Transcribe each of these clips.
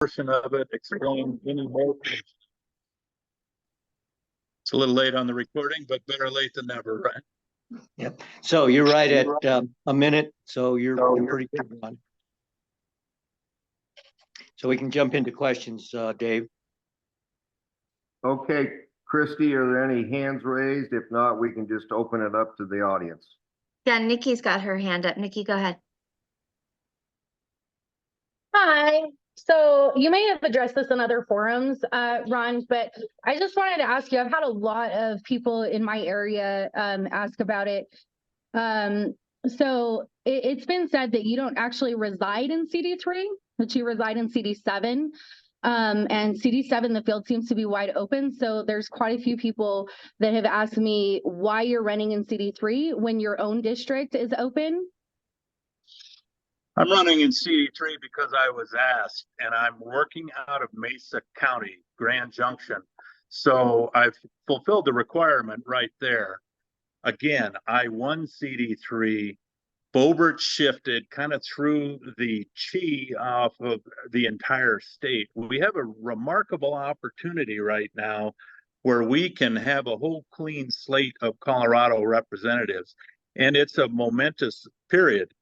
portion of it explain any more? It's a little late on the recording, but better late than never, right? Yep. So you're right at a minute. So you're pretty good on. So we can jump into questions, Dave. Okay, Christy, are there any hands raised? If not, we can just open it up to the audience. Yeah, Nikki's got her hand up. Nikki, go ahead. Hi. So you may have addressed this in other forums, Ron, but I just wanted to ask you, I've had a lot of people in my area ask about it. So it's been said that you don't actually reside in CD3, that you reside in CD7. And CD7, the field seems to be wide open. So there's quite a few people that have asked me why you're running in CD3 when your own district is open. I'm running in CD3 because I was asked, and I'm working out of Mesa County, Grand Junction. So I've fulfilled the requirement right there. Again, I won CD3. Boebert shifted, kind of threw the chi off of the entire state. We have a remarkable opportunity right now where we can have a whole clean slate of Colorado representatives. And it's a momentous period.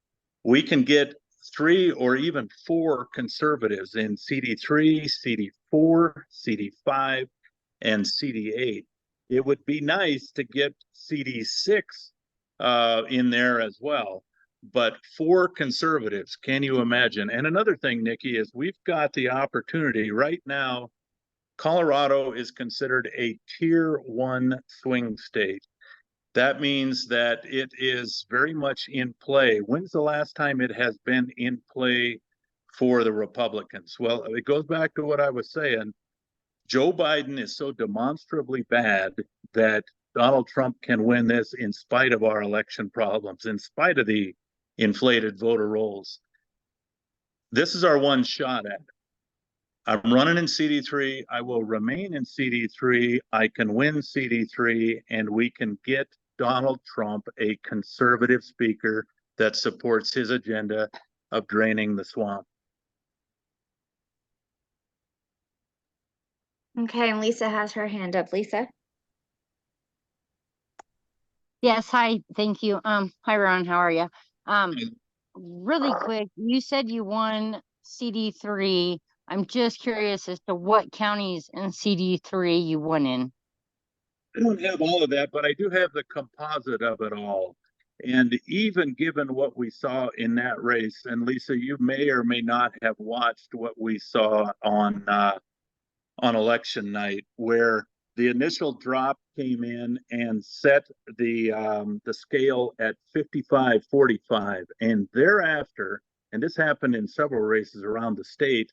We can get 3 or even 4 conservatives in CD3, CD4, CD5, and CD8. It would be nice to get CD6 in there as well, but 4 conservatives, can you imagine? And another thing, Nikki, is we've got the opportunity right now. Colorado is considered a tier 1 swing state. That means that it is very much in play. When's the last time it has been in play for the Republicans? Well, it goes back to what I was saying. Joe Biden is so demonstrably bad that Donald Trump can win this in spite of our election problems, in spite of the inflated voter rolls. This is our one shot at it. I'm running in CD3. I will remain in CD3. I can win CD3, and we can get Donald Trump a conservative speaker that supports his agenda of draining the swamp. Okay, and Lisa has her hand up. Lisa? Yes, hi, thank you. Hi, Ron, how are you? Really quick, you said you won CD3. I'm just curious as to what counties in CD3 you won in. I don't have all of that, but I do have the composite of it all. And even given what we saw in that race, and Lisa, you may or may not have watched what we saw on election night, where the initial drop came in and set the scale at 55-45, and thereafter, and this happened in several races around the state,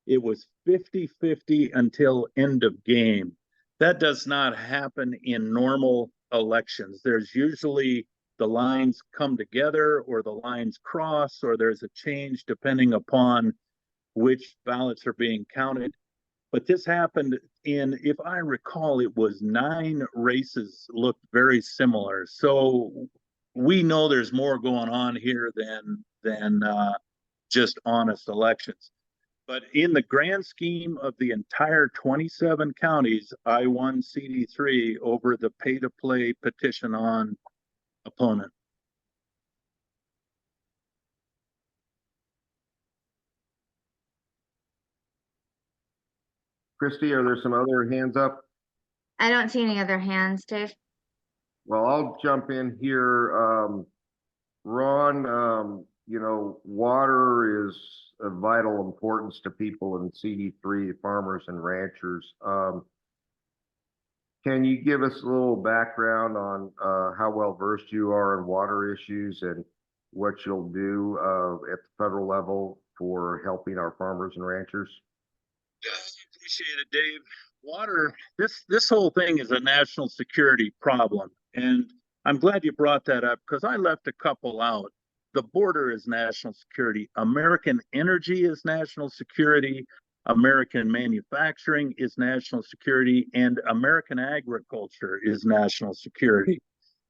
it was 50-50 until end of game. That does not happen in normal elections. There's usually the lines come together or the lines cross or there's a change depending upon which ballots are being counted. But this happened in, if I recall, it was 9 races looked very similar. So we know there's more going on here than just honest elections. But in the grand scheme of the entire 27 counties, I won CD3 over the pay-to-play petition on opponent. Christy, are there some other hands up? I don't see any other hands, Dave. Well, I'll jump in here. Ron, you know, water is of vital importance to people in CD3, farmers and ranchers. Can you give us a little background on how well versed you are in water issues and what you'll do at the federal level for helping our farmers and ranchers? Yes, appreciate it, Dave. Water, this whole thing is a national security problem. And I'm glad you brought that up because I left a couple out. The border is national security. American energy is national security. American manufacturing is national security. And American agriculture is national security.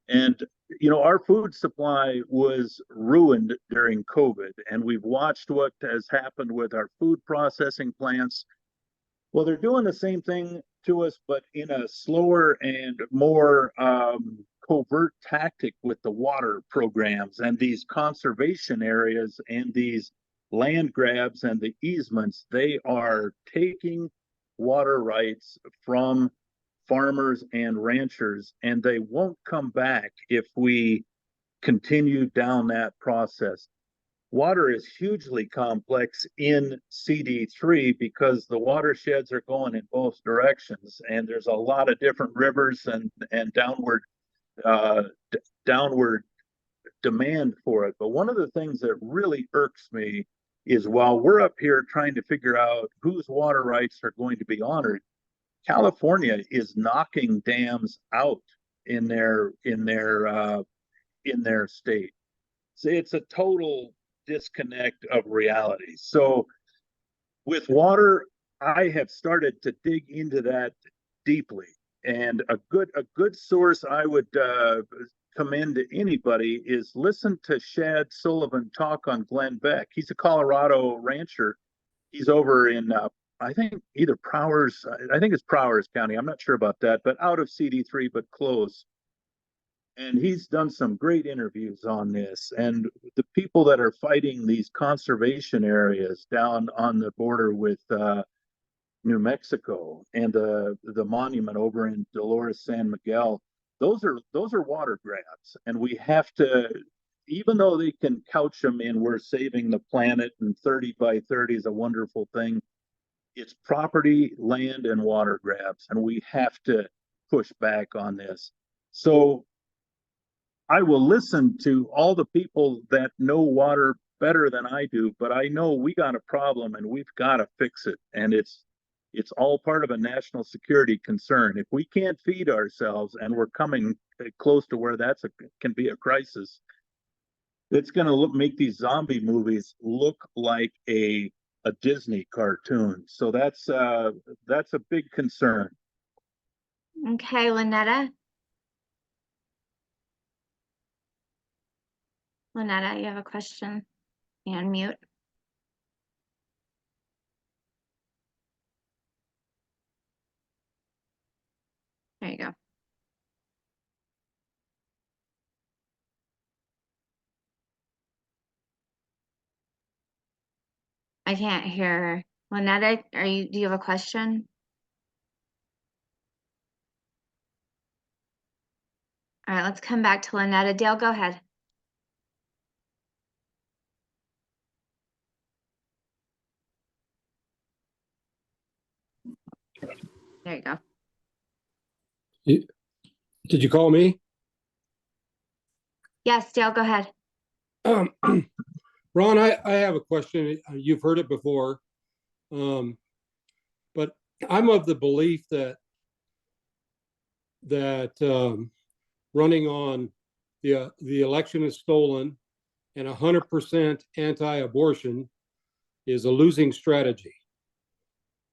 And, you know, our food supply was ruined during COVID, and we've watched what has happened with our food processing plants. Well, they're doing the same thing to us, but in a slower and more covert tactic with the water programs and these conservation areas and these land grabs and the easements. They are taking water rights from farmers and ranchers, and they won't come back if we continue down that process. Water is hugely complex in CD3 because the watersheds are going in both directions, and there's a lot of different rivers and downward demand for it. But one of the things that really irks me is while we're up here trying to figure out whose water rights are going to be honored, California is knocking dams out in their state. So it's a total disconnect of reality. So with water, I have started to dig into that deeply. And a good source I would commend to anybody is listen to Shad Sullivan talk on Glenn Beck. He's a Colorado rancher. He's over in I think either Prowers, I think it's Prowers County. I'm not sure about that, but out of CD3, but close. And he's done some great interviews on this. And the people that are fighting these conservation areas down on the border with New Mexico and the monument over in Dolores San Miguel, those are water grabs. And we have to, even though they can couch them in we're saving the planet and 30 by 30 is a wonderful thing, it's property, land, and water grabs. And we have to push back on this. So I will listen to all the people that know water better than I do, but I know we got a problem and we've got to fix it. And it's all part of a national security concern. If we can't feed ourselves and we're coming close to where can be a crisis, it's going to make these zombie movies look like a Disney cartoon. So that's a big concern. Okay, Lynetta. Lynetta, you have a question? You unmute. There you go. I can't hear her. Lynetta, do you have a question? All right, let's come back to Lynetta. Dale, go ahead. There you go. Did you call me? Yes, Dale, go ahead. Ron, I have a question. You've heard it before. But I'm of the belief that running on the election is stolen and 100% anti-abortion is a losing strategy.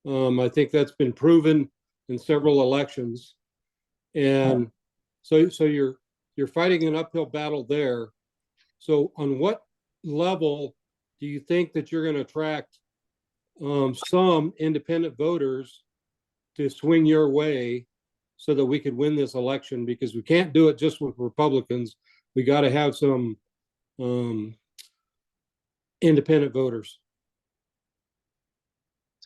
I think that's been proven in several elections. And so you're fighting an uphill battle there. So on what level do you think that you're going to attract some independent voters to swing your way so that we could win this election? Because we can't do it just with Republicans. We got to have some independent voters.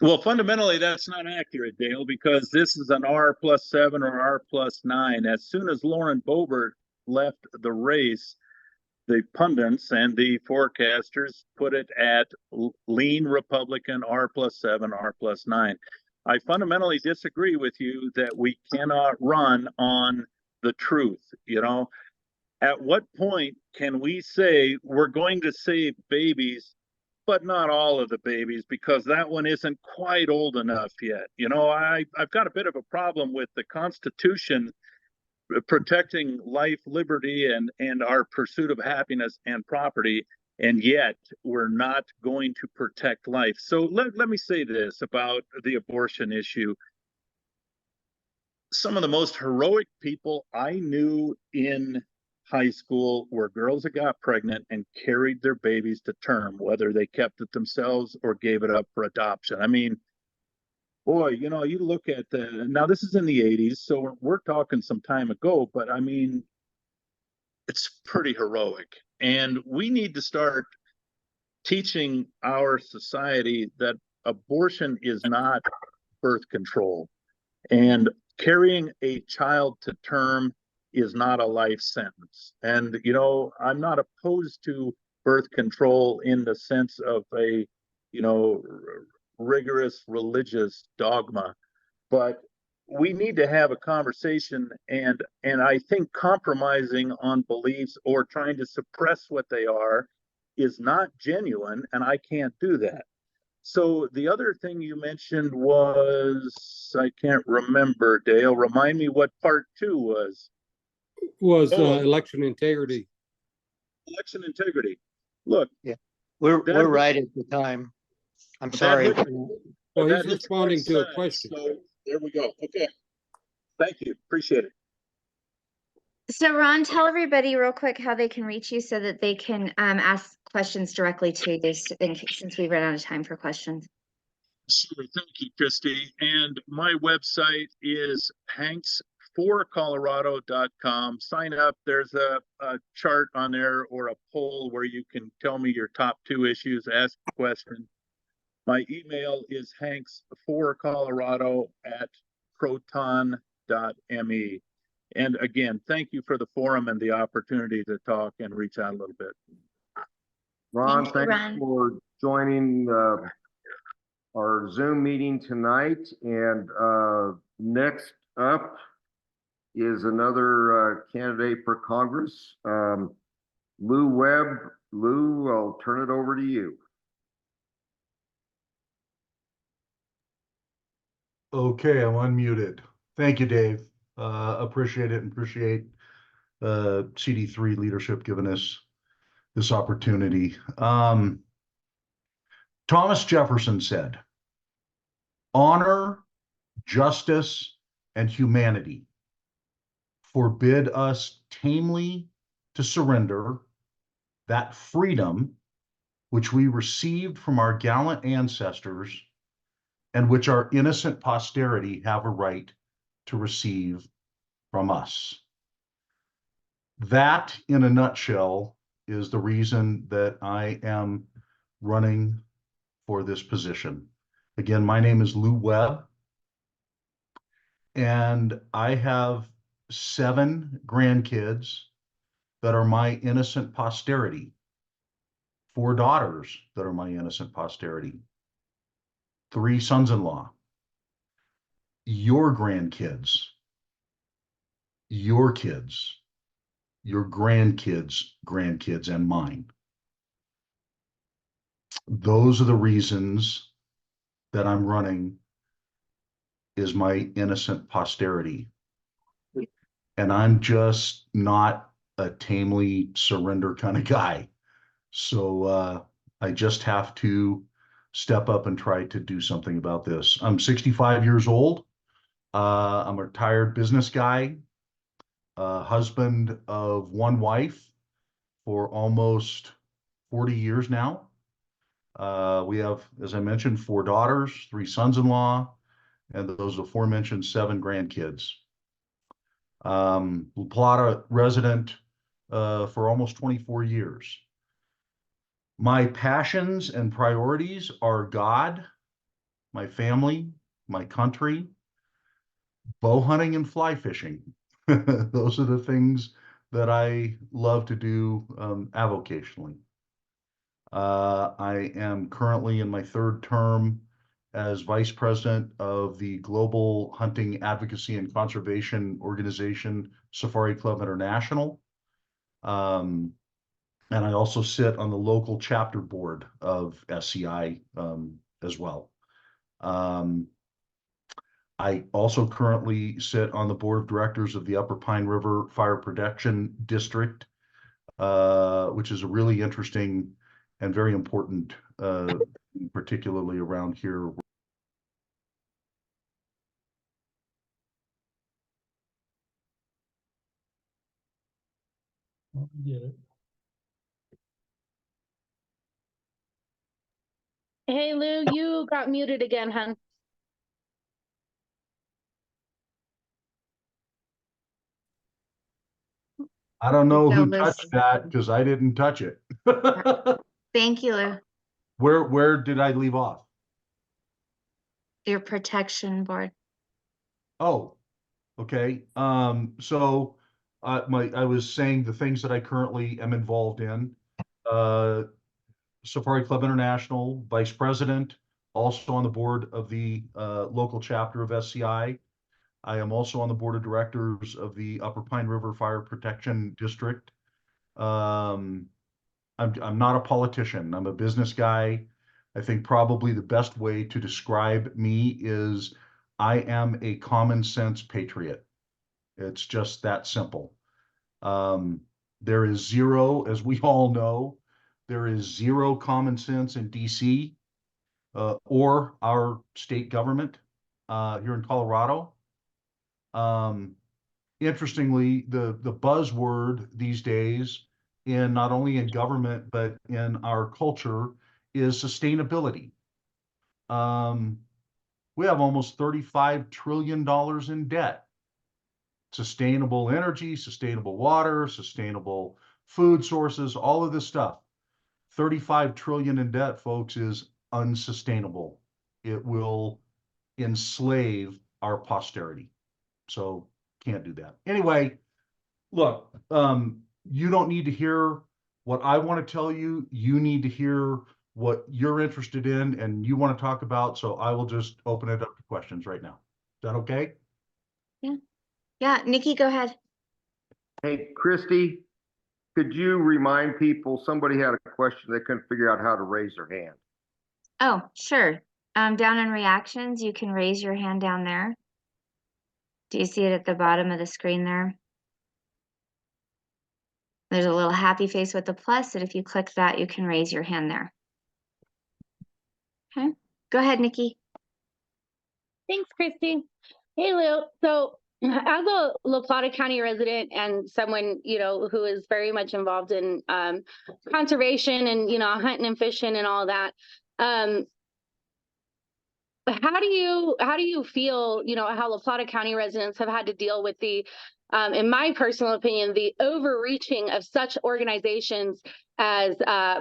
Well, fundamentally, that's not accurate, Dale, because this is an R+7 or R+9. As soon as Lauren Boebert left the race, the pundits and the forecasters put it at lean Republican R+7, R+9. I fundamentally disagree with you that we cannot run on the truth. You know, at what point can we say we're going to save babies, but not all of the babies, because that one isn't quite old enough yet? You know, I've got a bit of a problem with the Constitution protecting life, liberty, and our pursuit of happiness and property, and yet we're not going to protect life. So let me say this about the abortion issue. Some of the most heroic people I knew in high school where girls that got pregnant and carried their babies to term, whether they kept it themselves or gave it up for adoption. I mean, boy, you know, you look at now this is in the 80s, so we're talking some time ago, but I mean, it's pretty heroic. And we need to start teaching our society that abortion is not birth control. And carrying a child to term is not a life sentence. And, you know, I'm not opposed to birth control in the sense of a, you know, rigorous religious dogma, but we need to have a conversation, and I think compromising on beliefs or trying to suppress what they are is not genuine, and I can't do that. So the other thing you mentioned was, I can't remember, Dale. Remind me what part two was. Was Oh. election integrity. Election integrity. Look, We're That- right at the time. I'm that sorry. hit- Well, that he's hits responding both to a sides, question. So there we go. Okay. Thank you. Appreciate it. So Ron, tell everybody real quick how they can reach you so that they can ask questions directly to you since we ran out of time for questions. Sure. Thank you, Christy. And my website is hanks4colorado.com. Sign up. There's a chart on there or a poll where you can tell me your top 2 issues, ask a question. My email is hanks4colorado@proton.me. And again, thank you for the forum and the opportunity to talk and reach out a little bit. Ron, Thank you, thanks Ron. for joining our Zoom meeting tonight. And next up is another candidate for Congress, Lou Webb. Lou, I'll turn it over to you. Okay, I'm unmuted. Thank you, Dave. Appreciate it and appreciate CD3 leadership giving us this opportunity. Thomas Jefferson said, honor, justice, and humanity forbid us tamely to surrender that freedom which we received from our gallant ancestors and which our innocent posterity have a right to receive from us. That, in a nutshell, is the reason that I am running for this position. Again, my name is Lou Webb, and I have 7 grandkids that are my innocent posterity, 4 daughters that are my innocent posterity, 3 sons-in-law. Your grandkids, your kids, your grandkids, and mine. Those are the reasons that I'm running, is my innocent posterity. And I'm just not a tamely surrender kind of guy. So I just have to step up and try to do something about this. I'm 65 years old. I'm a retired business guy, husband of 1 wife for almost 40 years now. We have, as I mentioned, 4 daughters, 3 sons-in-law, and those aforementioned 7 grandkids. La Plata resident for almost 24 years. My passions and priorities are God, my family, my country, bow hunting and fly fishing. Those are the things that I love to do avocationally. I am currently in my 3rd term as vice president of the global hunting advocacy and conservation organization, Safari Club International. And I also sit on the local chapter board of SCI as well. I also currently sit on the board of directors of the Upper Pine River Fire Protection District, which is a really interesting and very important, particularly around here. Hey, Lou, you got muted again, hun. I don't know So who Lou's- touched that because I didn't touch it. Thank you, Lou. Where did I leave off? Your protection board. Oh, okay. So I was saying the things that I currently am involved in. Safari Club International, vice president, also on the board of the local chapter of SCI. I am also on the board of directors of the Upper Pine River Fire Protection District. I'm not a politician. I'm a business guy. I think probably the best way to describe me is I am a common sense patriot. It's just that simple. There is zero, as we all know, there is zero common sense in DC or our state government here in Colorado. Interestingly, the buzzword these days in not only in government but in our culture is sustainability. We have almost $35 trillion in debt. Sustainable energy, sustainable water, sustainable food sources, all of this stuff. 35 trillion in debt, folks, is unsustainable. It will enslave our posterity. So can't do that. Anyway, look, you don't need to hear what I want to tell you. You need to hear what you're interested in and you want to talk about. So I will just open it up to questions right now. Is that okay? Yeah, Nikki, go ahead. Hey, Christy, could you remind people, somebody had a question, they couldn't figure out how to raise their hand. Oh, sure. Down in reactions, you can raise your hand down there. Do you see it at the bottom of the screen there? There's a little happy face with a plus, and if you click that, you can raise your hand there. Okay, go ahead, Nikki. Thanks, Christy. Hey, Lou. So as a La Plata County resident and someone, who is very much involved in conservation and, hunting and fishing and all that, how do you feel, how La Plata County residents have had to deal with the, in my personal opinion, the overreaching of such organizations as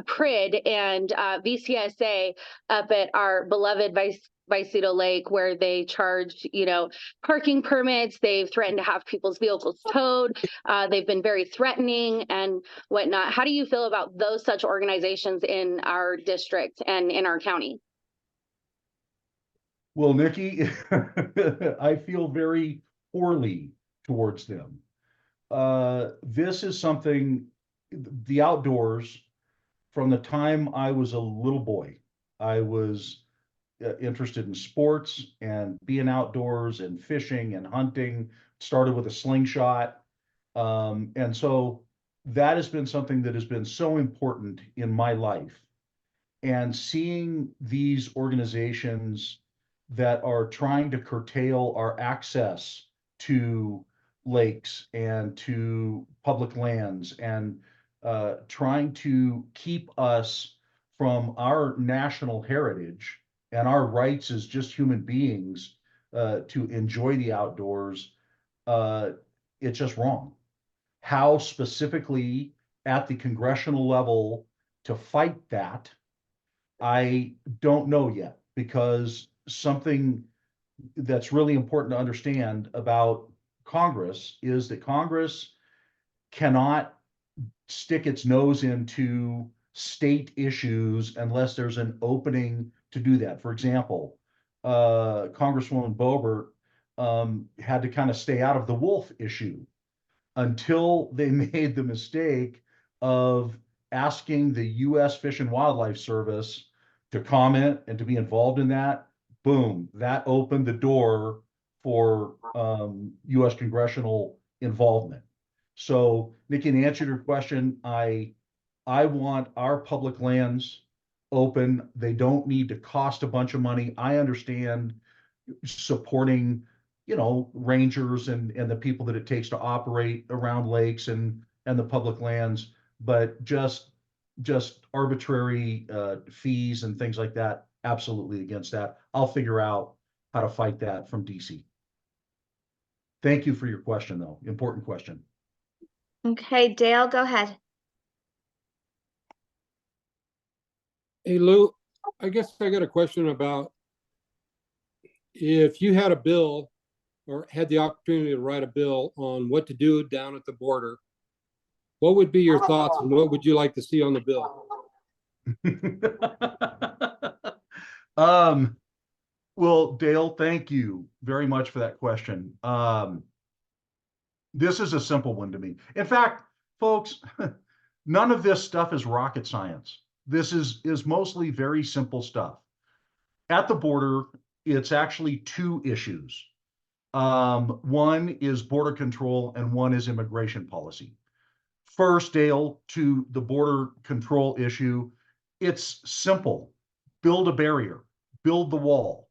PRID and VCSA up at our beloved Vicito Lake, where they charge, parking permits. They've threatened to have people's vehicles towed. They've been very threatening and whatnot. How do you feel about those such organizations in our district and in our county? Well, Nikki, I feel very poorly towards them. This is something, the outdoors, from the time I was a little boy, I was interested in sports and being outdoors and fishing and hunting, started with a slingshot. And so that has been something that has been so important in my life. And seeing these organizations that are trying to curtail our access to lakes and to public lands and trying to keep us from our national heritage and our rights as just human beings to enjoy the outdoors, it's just wrong. How specifically at the congressional level to fight that, I don't know yet, because something that's really important to understand about Congress is that Congress cannot stick its nose into state issues unless there's an opening to do that. For example, Congresswoman Boebert had to kind of stay out of the wolf issue until they made the mistake of asking the U.S. Fish and Wildlife Service to comment and to be involved in that. Boom, that opened the door for U.S. congressional involvement. So, Nikki, in answer to your question, I want our public lands open. They don't need to cost a bunch of money. I understand supporting, rangers and the people that it takes to operate around lakes and and the public lands, but just arbitrary fees and things like that, absolutely against that. I'll figure out how to fight that from DC. Thank you for your question, though. Important question. Okay, Dale, go ahead. Hey, Lou, I guess I got a question about if you had a bill or had the opportunity to write a bill on what to do down at the border, what would be your thoughts and what would you like to see on the bill? Well, Dale, thank you very much for that question. This is a simple one to me. In fact, folks, none of this stuff is rocket science. This is mostly very simple stuff. At the border, it's actually two issues. One is border control and one is immigration policy. First, Dale, to the border control issue, it's simple. Build a barrier, build the wall,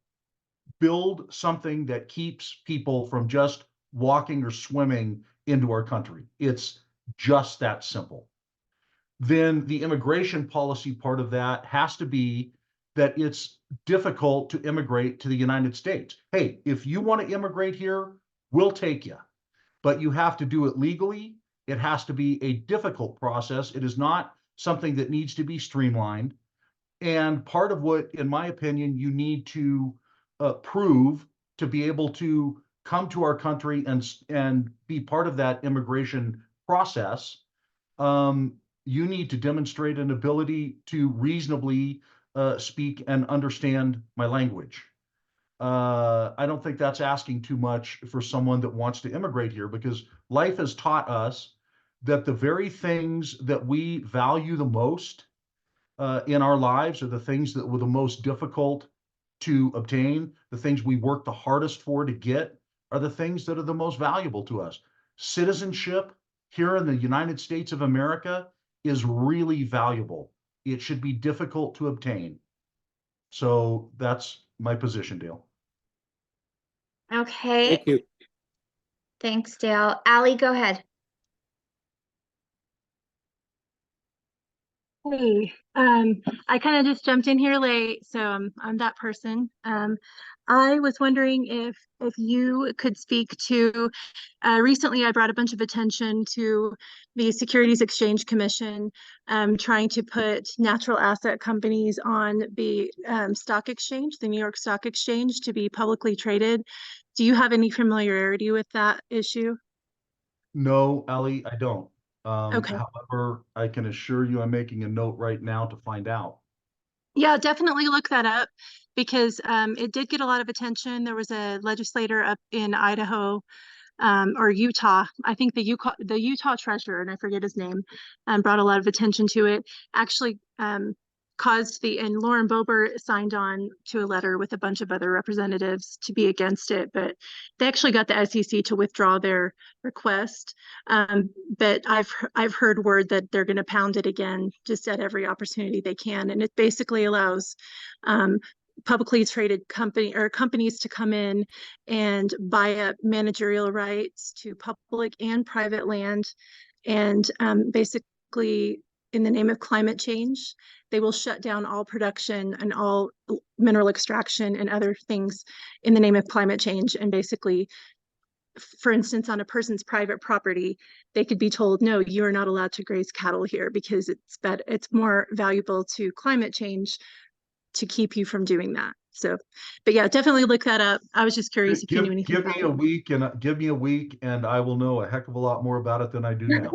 build something that keeps people from just walking or swimming into our country. It's just that simple. Then the immigration policy part of that has to be that it's difficult to immigrate to the United States. Hey, if you want to immigrate here, we'll take you, but you have to do it legally. It has to be a difficult process. It is not something that needs to be streamlined. And part of what, in my opinion, you need to prove to be able to come to our country and be part of that immigration process, you need to demonstrate an ability to reasonably speak and understand my language. I don't think that's asking too much for someone that wants to immigrate here, because life has taught us that the very things that we value the most in our lives are the things that were the most difficult to obtain. The things we work the hardest for to get are the things that are the most valuable to us. Citizenship here in the United States of America is really valuable. It should be difficult to obtain. So that's my position, Dale. Okay, Thank you. thanks, Dale. Ally, go ahead. Hey, I kind of just jumped in here late, so I'm that person. I was wondering if you could speak to, recently I brought a bunch of attention to the Securities Exchange Commission trying to put natural asset companies on the stock exchange, the New York Stock Exchange, to be publicly traded. Do you have any familiarity with that issue? No, Ellie, I don't. Okay. However, I can assure you I'm making a note right now to find out. Yeah, definitely look that up because it did get a lot of attention. There was a legislator up in Idaho or Utah. I think the Utah treasurer, and I forget his name, brought a lot of attention to it. Actually, and Lauren Boebert signed on to a letter with a bunch of other representatives to be against it, but they actually got the SEC to withdraw their request. But I've heard word that they're going to pound it again just at every opportunity they can, and it basically allows publicly traded companies to come in and buy up managerial rights to public and private land, and basically in the name of climate change, they will shut down all production and all mineral extraction and other things in the name of climate change. And basically, for instance, on a person's private property, they could be told, no, you are not allowed to graze cattle here because it's more valuable to climate change to keep you from doing that. So, but yeah, definitely look that up. I was just curious if you knew anything. Give me a week and I will know a heck of a lot more about it than I do now.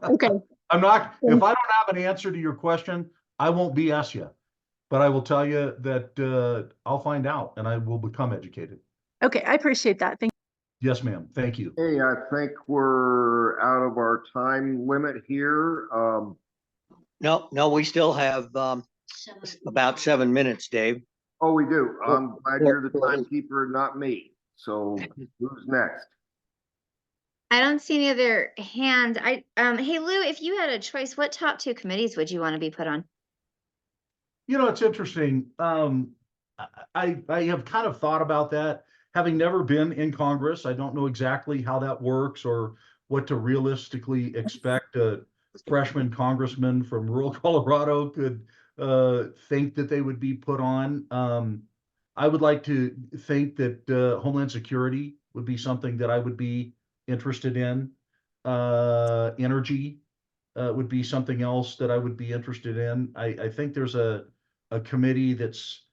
Okay. If I don't have an answer to your question, I won't BS you, but I will tell you that I'll find out and I will become educated. Okay, I appreciate that. Thank you. Yes, ma'am. Thank you. Hey, I think we're out of our time limit here. No, we still have about 7 minutes, Dave. Oh, we do. I'm glad you're the timekeeper, not me. So who's next? I don't see any other hands. Hey Lou, if you had a choice, what top 2 committees would you want to be put on? You know, it's interesting. I have kind of thought about that. Having never been in Congress, I don't know exactly how that works or what to realistically expect a freshman congressman from rural Colorado could think that they would be put on. I would like to think that Homeland Security would be something that I would be interested in. Energy would be something else that I would be interested in. I think there's a committee that's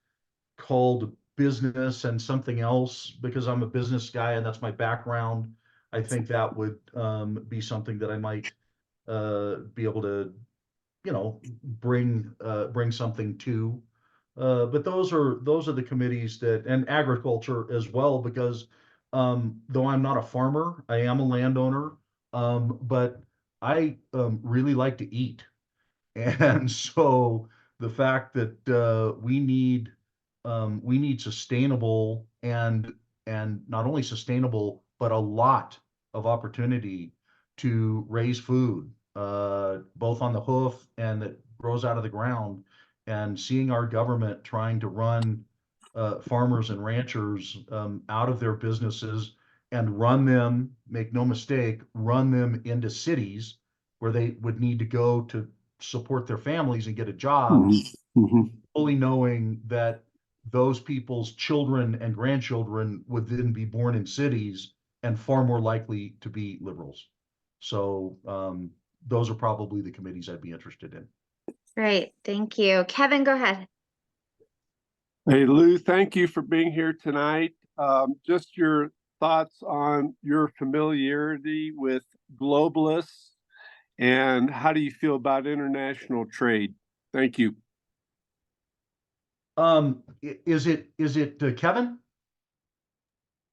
called business and something else, because I'm a business guy and that's my background. I think that would be something that I might be able to, bring something to. But those are the committees that, and agriculture as well, because though I'm not a farmer, I am a landowner. But I really like to eat. And so the fact that we need sustainable and not only sustainable, but a lot of opportunity to raise food, both on the hoof and that grows out of the ground. And seeing our government trying to run farmers and ranchers out of their businesses and run them, make no mistake, run them into cities where they would need to go to support their families and get a job, fully knowing that those people's children and grandchildren would then be born in cities and far more likely to be liberals. So those are probably the committees I'd be interested in. Great, thank you. Kevin, go ahead. Hey, Lou, thank you for being here tonight. Just your thoughts on your familiarity with globalists and how do you feel about international trade? Thank you. Is it Kevin?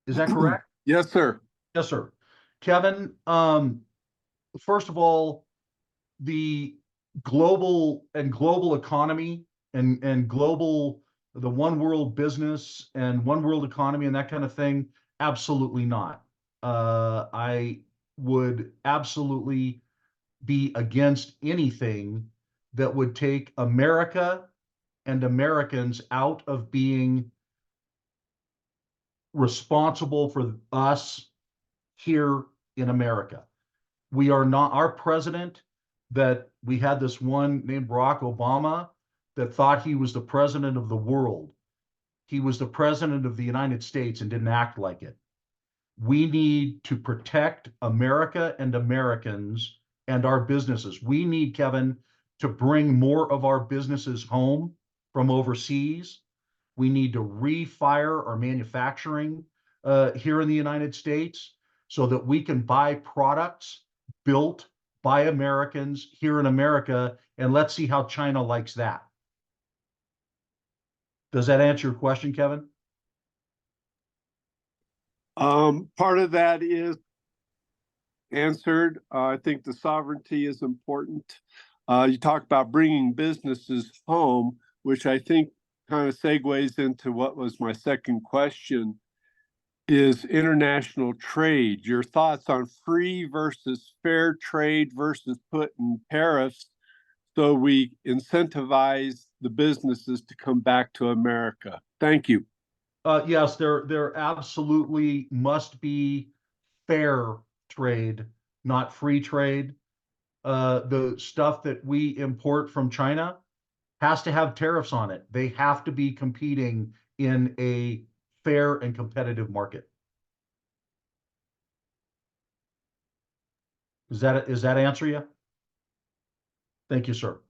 Is that correct? Yes, sir. Yes, sir. Kevin, first of all, the global economy and the one world business and one world economy and that kind of thing, absolutely not. I would absolutely be against anything that would take America and Americans out of being responsible for us here in America. We are not, our president, that we had this one named Barack Obama that thought he was the president of the world. He was the president of the United States and didn't act like it. We need to protect America and Americans and our businesses. We need, Kevin, to bring more of our businesses home from overseas. We need to refire our manufacturing here in the United States so that we can buy products built by Americans here in America, and let's see how China likes that. Does that answer your question, Kevin? Part of that is answered. I think the sovereignty is important. You talk about bringing businesses home, which I think kind of segues into what was my second question, is international trade. Your thoughts on free versus fair trade versus putting tariffs so we incentivize the businesses to come back to America. Thank you. Yes, there absolutely must be fair trade, not free trade. The stuff that we import from China has to have tariffs on it. They have to be competing in a fair and competitive market. Does that answer you? Thank you, sir.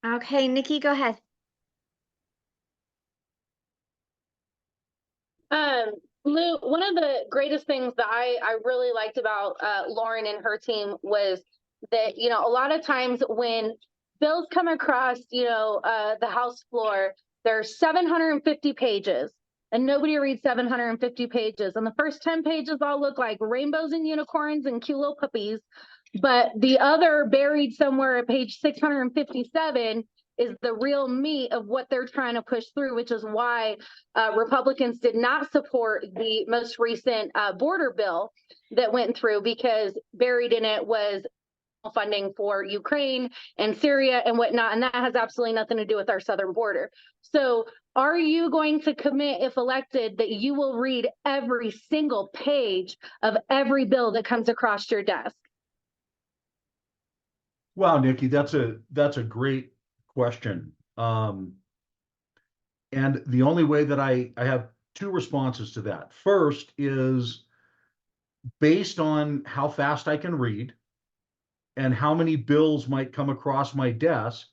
Okay, Nikki, go ahead. Lou, one of the greatest things that I really liked about Lauren and her team was that, a lot of times when bills come across, the House floor, there's 750 pages and nobody reads 750 pages. And the first 10 pages all look like rainbows and unicorns and cute little puppies. But the other buried somewhere at page 657 is the real meat of what they're trying to push through, which is why Republicans did not support the most recent border bill that went through, because buried in it was funding for Ukraine and Syria and whatnot, and that has absolutely nothing to do with our southern border. So are you going to commit, if elected, that you will read every single page of every bill that comes across your desk? Wow, Nikki, that's a great question. And the only way that I have two responses to that. First is based on how fast I can read and how many bills might come across my desk,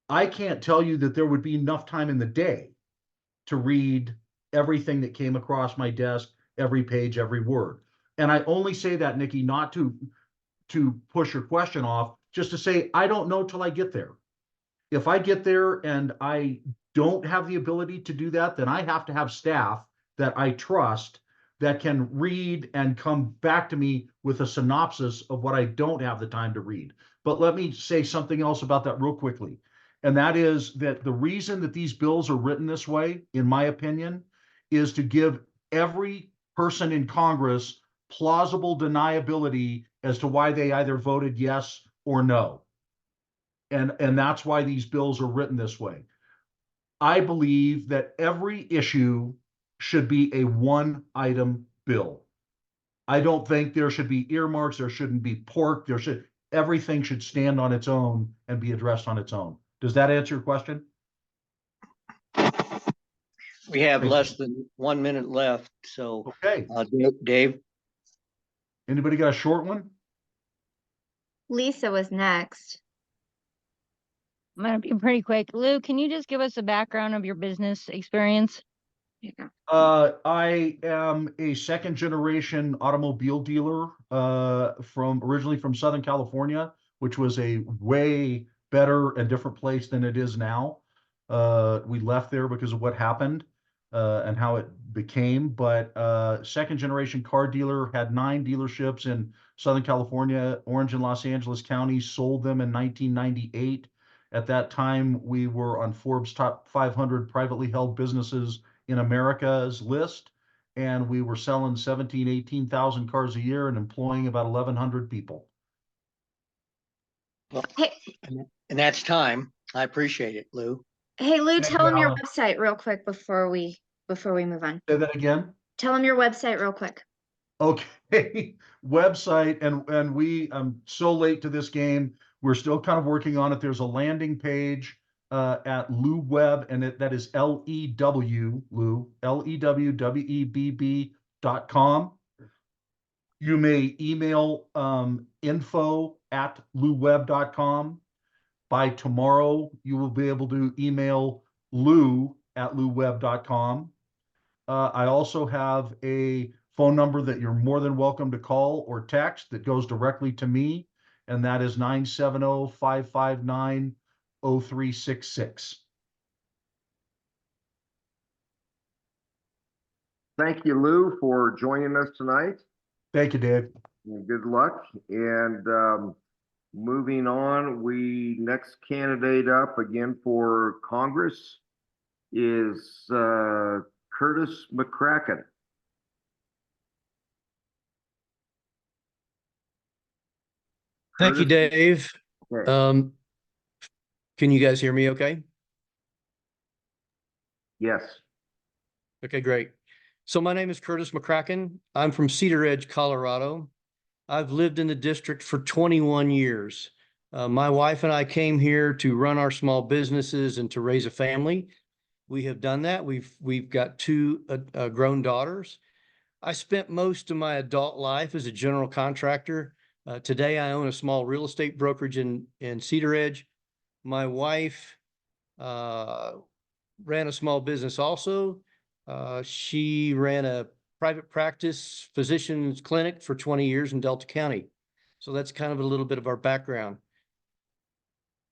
I can't tell you that there would be enough time in the day to read everything that came across my desk, every page, every word. And I only say that, Nikki, not to push your question off, just to say I don't know till I get there. If I get there and I don't have the ability to do that, then I have to have staff that I trust that can read and come back to me with a synopsis of what I don't have the time to read. But let me say something else about that real quickly. And that is that the reason that these bills are written this way, in my opinion, is to give every person in Congress plausible deniability as to why they either voted yes or no. And that's why these bills are written this way. I believe that every issue should be a one item bill. I don't think there should be earmarks, there shouldn't be pork, everything should stand on its own and be addressed on its own. Does that answer your question? We have Thank less than 1 minute left, so, Okay, Dave, anybody got a short one? Lisa was next. I'm gonna be pretty quick. Lou, can you just give us a background of your business experience? Yeah. I am a second generation automobile dealer, originally from Southern California, which was a way better and different place than it is now. We left there because of what happened, and how it became, but, second generation car dealer, had 9 dealerships in Southern California, Orange and Los Angeles counties, sold them in 1998. At that time, we were on Forbes top 500 privately held businesses in America's list, and we were selling 18,000 cars a year and employing about 1,100 people. Hey, and that's time. I appreciate it, Lou. hey Lou, Thank tell you, them your Alan. website real quick before we move on. Say that again? Tell them your website real quick. Okay, website, and I'm so late to this game. We're still kind of working on it. There's a landing page at Lou Webb, and that is LEW, Lou, LEWWEBB.com. You may email info@louwebb.com. By tomorrow, you will be able to email lou@louwebb.com. I also have a phone number that you're more than welcome to call or text that goes directly to me, and that is 970-559-0366. Thank you, Lou, for joining us tonight. Thank you, Dave. Good luck. And moving on, next candidate up again for Congress is Curtis McCrackin. Thank you, Curtis? Dave. Okay. Can you guys hear me okay? Yes. Okay, great. So my name is Curtis McCrackin. I'm from Cedar Ridge, Colorado. I've lived in the district for 21 years. My wife and I came here to run our small businesses and to raise a family. We have done that. We've got 2 grown daughters. I spent most of my adult life as a general contractor. Today, I own a small real estate brokerage in Cedar Ridge. My wife ran a small business also. She ran a private practice physician's clinic for 20 years in Delta County. So that's kind of a little bit of our background.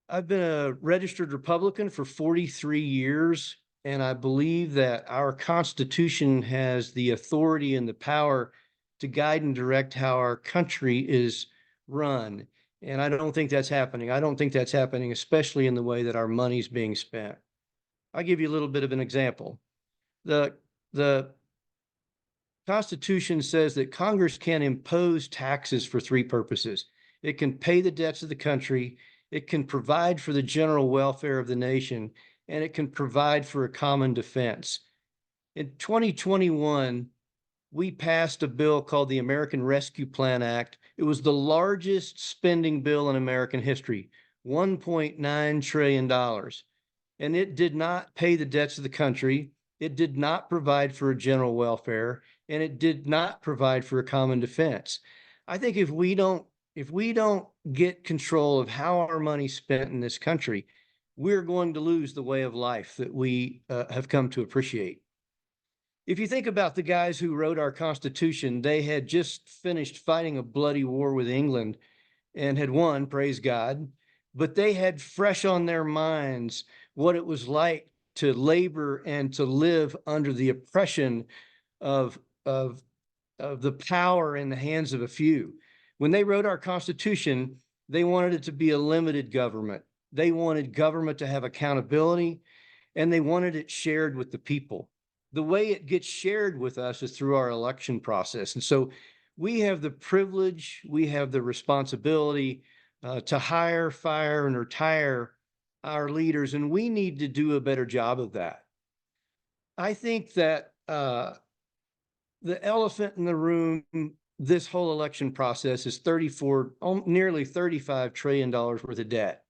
I've been a registered Republican for 43 years, and I believe that our Constitution has the authority and the power to guide and direct how our country is run. And I don't think that's happening. I don't think that's happening, especially in the way that our money's being spent. I'll give you a little bit of an example. The Constitution says that Congress can impose taxes for 3 purposes. It can pay the debts of the country, it can provide for the general welfare of the nation, and it can provide for a common defense. In 2021, we passed a bill called the American Rescue Plan Act. It was the largest spending bill in American history, $1.9 trillion. And it did not pay the debts of the country. It did not provide for a general welfare, and it did not provide for a common defense. I think if we don't get control of how our money's spent in this country, we're going to lose the way of life that we have come to appreciate. If you think about the guys who wrote our Constitution, they had just finished fighting a bloody war with England and had won, praise God, but they had fresh on their minds what it was like to labor and to live under the oppression of the power in the hands of a few. When they wrote our Constitution, they wanted it to be a limited government. They wanted government to have accountability, and they wanted it shared with the people. The way it gets shared with us is through our election process. And so we have the privilege, we have the responsibility to hire, fire, and retire our leaders, and we need to do a better job of that. I think that the elephant in the room, this whole election process is nearly $35 trillion worth of debt.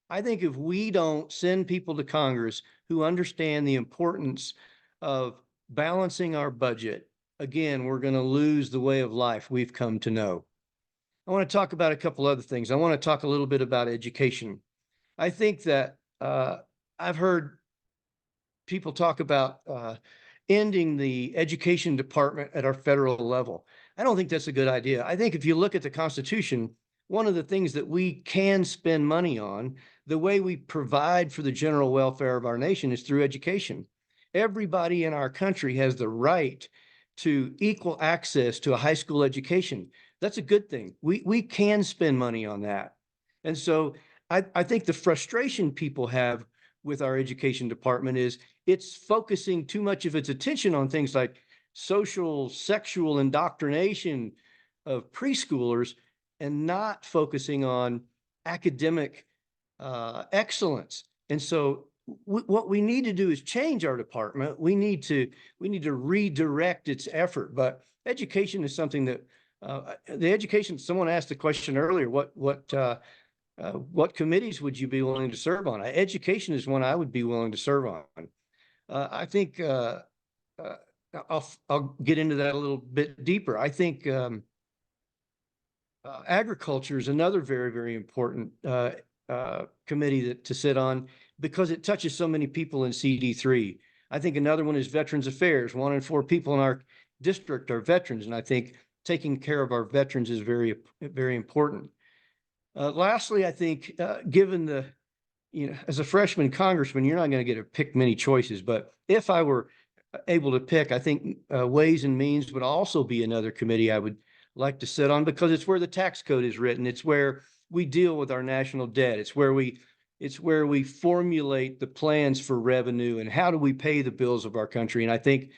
I think if we don't send people to Congress who understand the importance of balancing our budget, again, we're going to lose the way of life we've come to know. I want to talk about a couple other things. I want to talk a little bit about education. I think that I've heard people talk about ending the education department at our federal level. I don't think that's a good idea. I think if you look at the Constitution, one of the things that we can spend money on, the way we provide for the general welfare of our nation, is through education. Everybody in our country has the right to equal access to a high school education. That's a good thing. We can spend money on that. And so I think the frustration people have with our education department is it's focusing too much of its attention on things like social, sexual indoctrination of preschoolers and not focusing on academic excellence. And so what we need to do is change our department. We need to redirect its effort. But education is something that someone asked the question earlier, what committees would you be willing to serve on? Education is one I would be willing to serve on. I think I'll get into that a little bit deeper. I think agriculture is another very, very important committee to sit on because it touches so many people in CD3. I think another one is Veterans Affairs. 1 in 4 people in our district are veterans, and I think taking care of our veterans is very, very important. Lastly, I think given as a freshman congressman, you're not going to get to pick many choices, but if I were able to pick, I think Ways and Means would also be another committee I would like to sit on because it's where the tax code is written. It's where we deal with our national debt. It's where we formulate the plans for revenue and how do we pay the bills of our country. And I think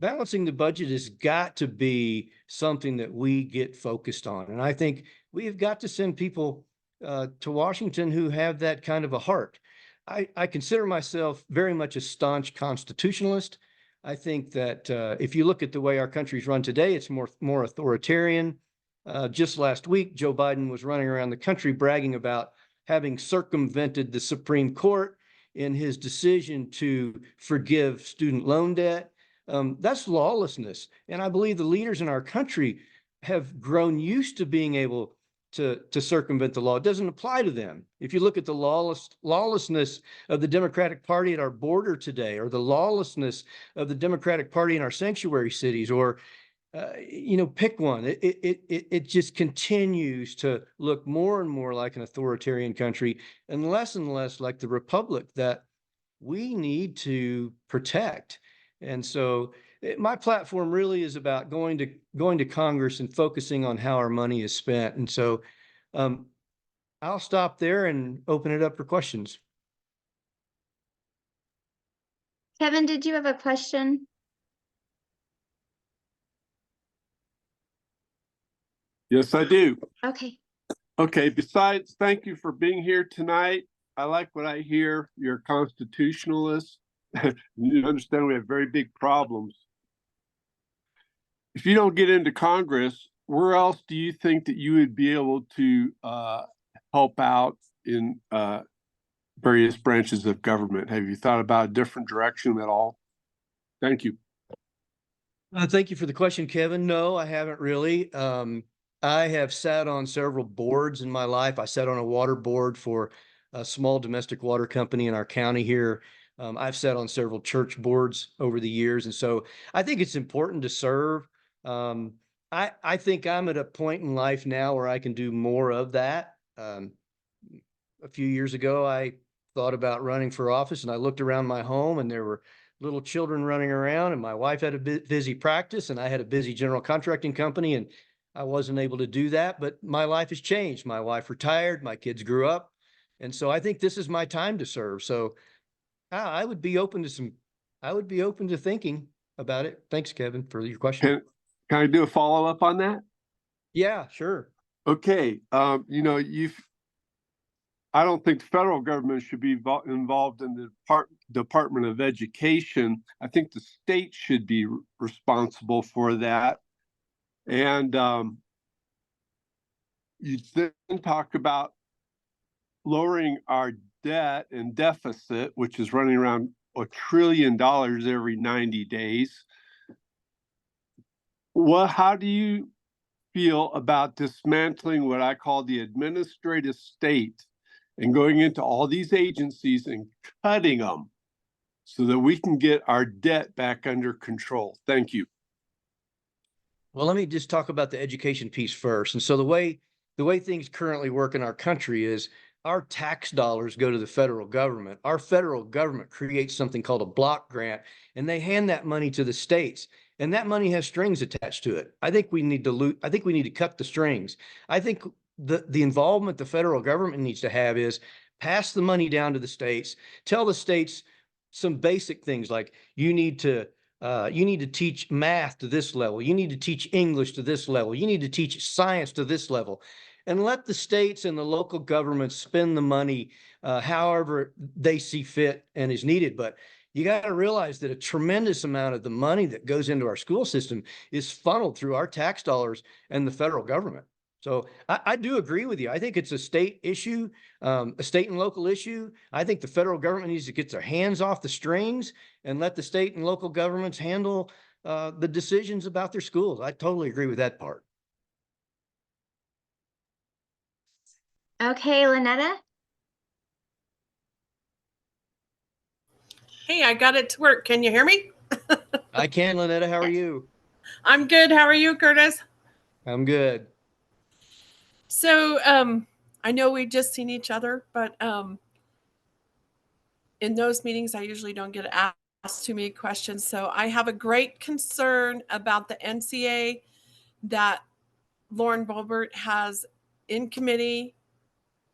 balancing the budget has got to be something that we get focused on. And I think we have got to send people to Washington who have that kind of a heart. I consider myself very much a staunch constitutionalist. I think that if you look at the way our country's run today, it's more authoritarian. Just last week, Joe Biden was running around the country bragging about having circumvented the Supreme Court in his decision to forgive student loan debt. That's lawlessness. And I believe the leaders in our country have grown used to being able to circumvent the law. It doesn't apply to them. If you look at the lawlessness of the Democratic Party at our border today, or the lawlessness of the Democratic Party in our sanctuary cities, or pick one. It just continues to look more and more like an authoritarian country and less like the republic that we need to protect. And so my platform really is about going to Congress and focusing on how our money is spent. And so I'll stop there and open it up for questions. Kevin, did you have a question? Yes, I do. Okay. Okay, besides, thank you for being here tonight. I like what I hear. You're a constitutionalist. You understand we have very big problems. if you don't get into Congress, where else do you think that you would be able to help out in various branches of government? Have you thought about a different direction at all? Thank you. Thank you for the question, Kevin. No, I haven't really. I have sat on several boards in my life. I sat on a water board for a small domestic water company in our county here. I've sat on several church boards over the years. And so I think it's important to serve. I think I'm at a point in life now where I can do more of that. A few years ago, I thought about running for office, and I looked around my home and there were little children running around, and my wife had a busy practice and I had a busy general contracting company, and I wasn't able to do that. But my life has changed. My wife retired, my kids grew up. And so I think this is my time to serve. So I would be open to thinking about it. Thanks, Kevin, for your question. Can I do a follow-up on that? Yeah, sure. Okay. I don't think the federal government should be involved in the Department of Education. I think the state should be responsible for that. And you then talk about lowering our debt and deficit, which is running around $1 trillion every 90 days. How do you feel about dismantling what I call the administrative state and going into all these agencies and cutting them so that we can get our debt back under control? Thank you. Well, let me just talk about the education piece first. And so the way things currently work in our country is our tax dollars go to the federal government. Our federal government creates something called a block grant, and they hand that money to the states. And that money has strings attached to it. I think we need to cut the strings. I think the involvement the federal government needs to have is pass the money down to the states, tell the states some basic things like you need to teach math to this level. You need to teach English to this level. You need to teach science to this level, and let the states and the local governments spend the money however they see fit and is needed. But you got to realize that a tremendous amount of the money that goes into our school system is funneled through our tax dollars and the federal government. So I do agree with you. I think it's a state issue, a state and local issue. I think the federal government needs to get their hands off the strings and let the state and local governments handle the decisions about their schools. I totally agree with that part. Okay, Lynetta? Hey, I got it to work. Can you hear me? I can, Lynetta. How are you? I'm good. How are you, Curtis? I'm good. So, I know we've just seen each other, but in those meetings, I usually don't get asked too many questions. So I have a great concern about the NCA that Lauren Boebert has in committee,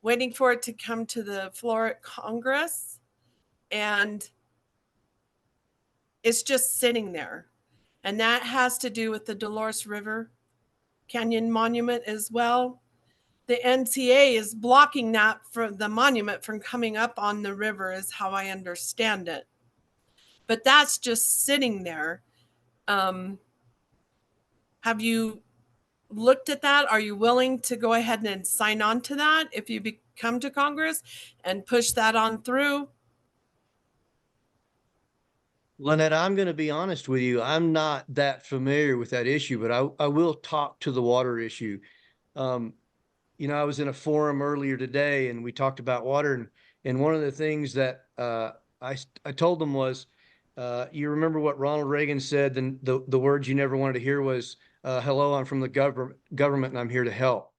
waiting for it to come to the floor at Congress. And it's just sitting there. And that has to do with the Dolores River Canyon Monument as well. The NCA is blocking that for the monument from coming up on the river, is how I understand it. But that's just sitting there. Have you looked at that? Are you willing to go ahead and sign on to that if you come to Congress and push that on through? Lynette, I'm going to be honest with you. I'm not that familiar with that issue, but I will talk to the water issue. I was in a forum earlier today and we talked about water, and one of the things that I told them was, you remember what Ronald Reagan said, the words you never wanted to hear was, hello, I'm from the government and I'm here to help.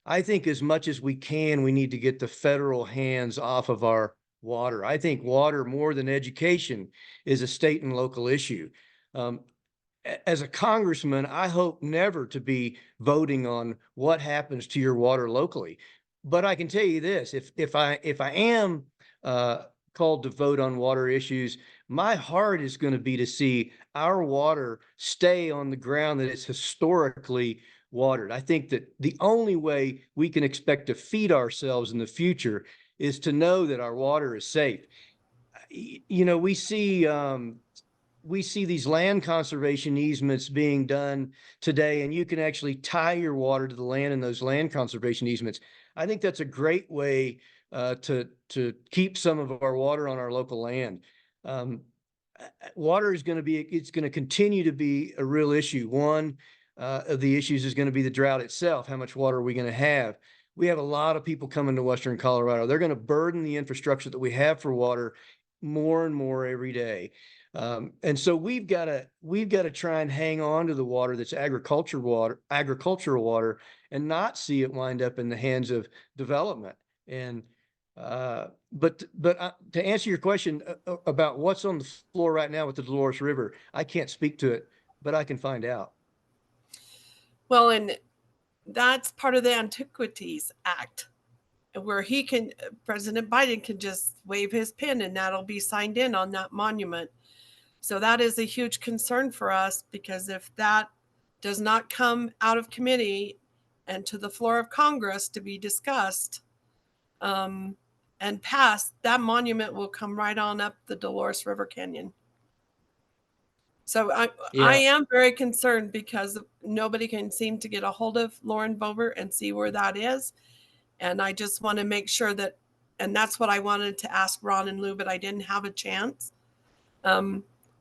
I think as much as we can, we need to get the federal hands off of our water. I think water, more than education, is a state and local issue. As a congressman, I hope never to be voting on what happens to your water locally. But I can tell you this, if I am called to vote on water issues, my heart is going to be to see our water stay on the ground that it's historically watered. I think that the only way we can expect to feed ourselves in the future is to know that our water is safe. We see we see these land conservation easements being done today, and you can actually tie your water to the land in those land conservation easements. I think that's a great way to keep some of our water on our local land. Water is going to be, it's going to continue to be a real issue. One of the issues is going to be the drought itself. How much water are we going to have? We have a lot of people coming to Western Colorado. They're going to burden the infrastructure that we have for water more and more every day. And so we've got to try and hang on to the water that's agricultural water, and not see it wind up in the hands of development. And but to answer your question about what's on the floor right now with the Dolores River, I can't speak to it, but I can find out. Well, and that's part of the Antiquities Act, where President Biden can just wave his pen and that'll be signed in on that monument. So that is a huge concern for us, because if that does not come out of committee and to the floor of Congress to be discussed and passed, that monument will come right on up the Dolores River Canyon. So I am very concerned, because nobody can seem to get a hold of Lauren Boebert and see where that is. And I just want to make sure that, and that's what I wanted to ask Ron and Lou, but I didn't have a chance.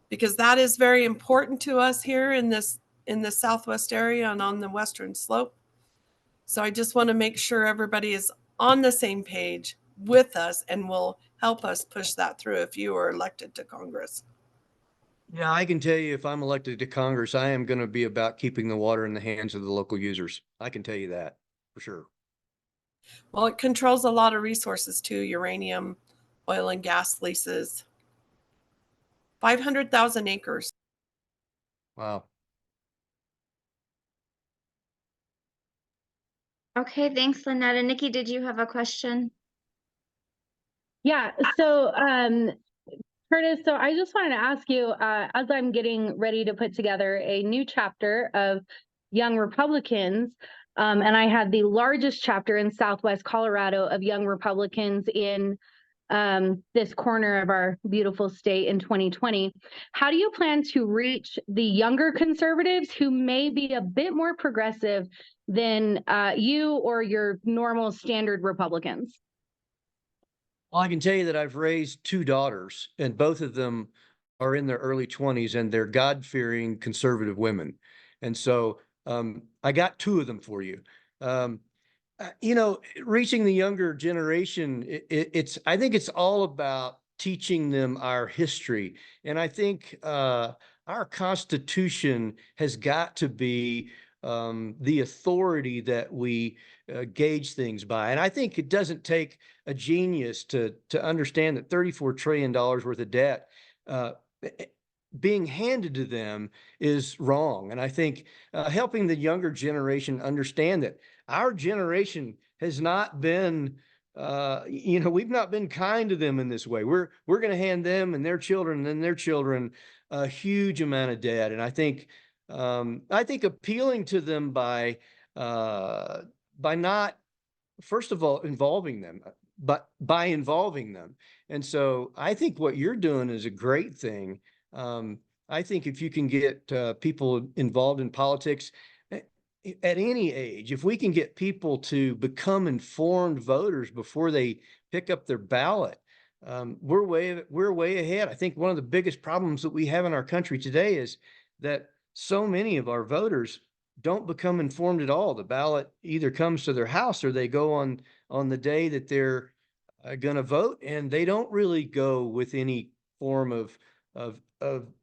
Because that is very important to us here in the Southwest area and on the Western slope. So I just want to make sure everybody is on the same page with us and will help us push that through if you are elected to Congress. Yeah, I can tell you, if I'm elected to Congress, I am going to be about keeping the water in the hands of the local users. I can tell you that for sure. Well, it controls a lot of resources too: uranium, oil and gas leases. 500,000 acres. Wow. Okay, thanks, Lynette. And Nikki, did you have a question? Yeah, so Curtis, so I just wanted to ask you, as I'm getting ready to put together a new chapter of Young Republicans, and I had the largest chapter in Southwest Colorado of Young Republicans in this corner of our beautiful state in 2020. How do you plan to reach the younger conservatives who may be a bit more progressive than you or your normal standard Republicans? Well, I can tell you that I've raised 2 daughters, and both of them are in their early 20s, and they're God-fearing conservative women. And so I got 2 of them for you. You know, reaching the younger generation, I think it's all about teaching them our history. And I think our Constitution has got to be the authority that we gauge things by. And I think it doesn't take a genius to understand that $34 trillion worth of debt being handed to them is wrong. And I think helping the younger generation understand that our generation has not been, we've not been kind to them in this way. We're going to hand them and their children and their children a huge amount of debt. And I think appealing to them by not, first of all, involving them, but by involving them. And so I think what you're doing is a great thing. I think if you can get people involved in politics at any age, if we can get people to become informed voters before they pick up their ballot, we're way ahead. I think one of the biggest problems that we have in our country today is that so many of our voters don't become informed at all. The ballot either comes to their house or they go on the day that they're going to vote, and they don't really go with any form of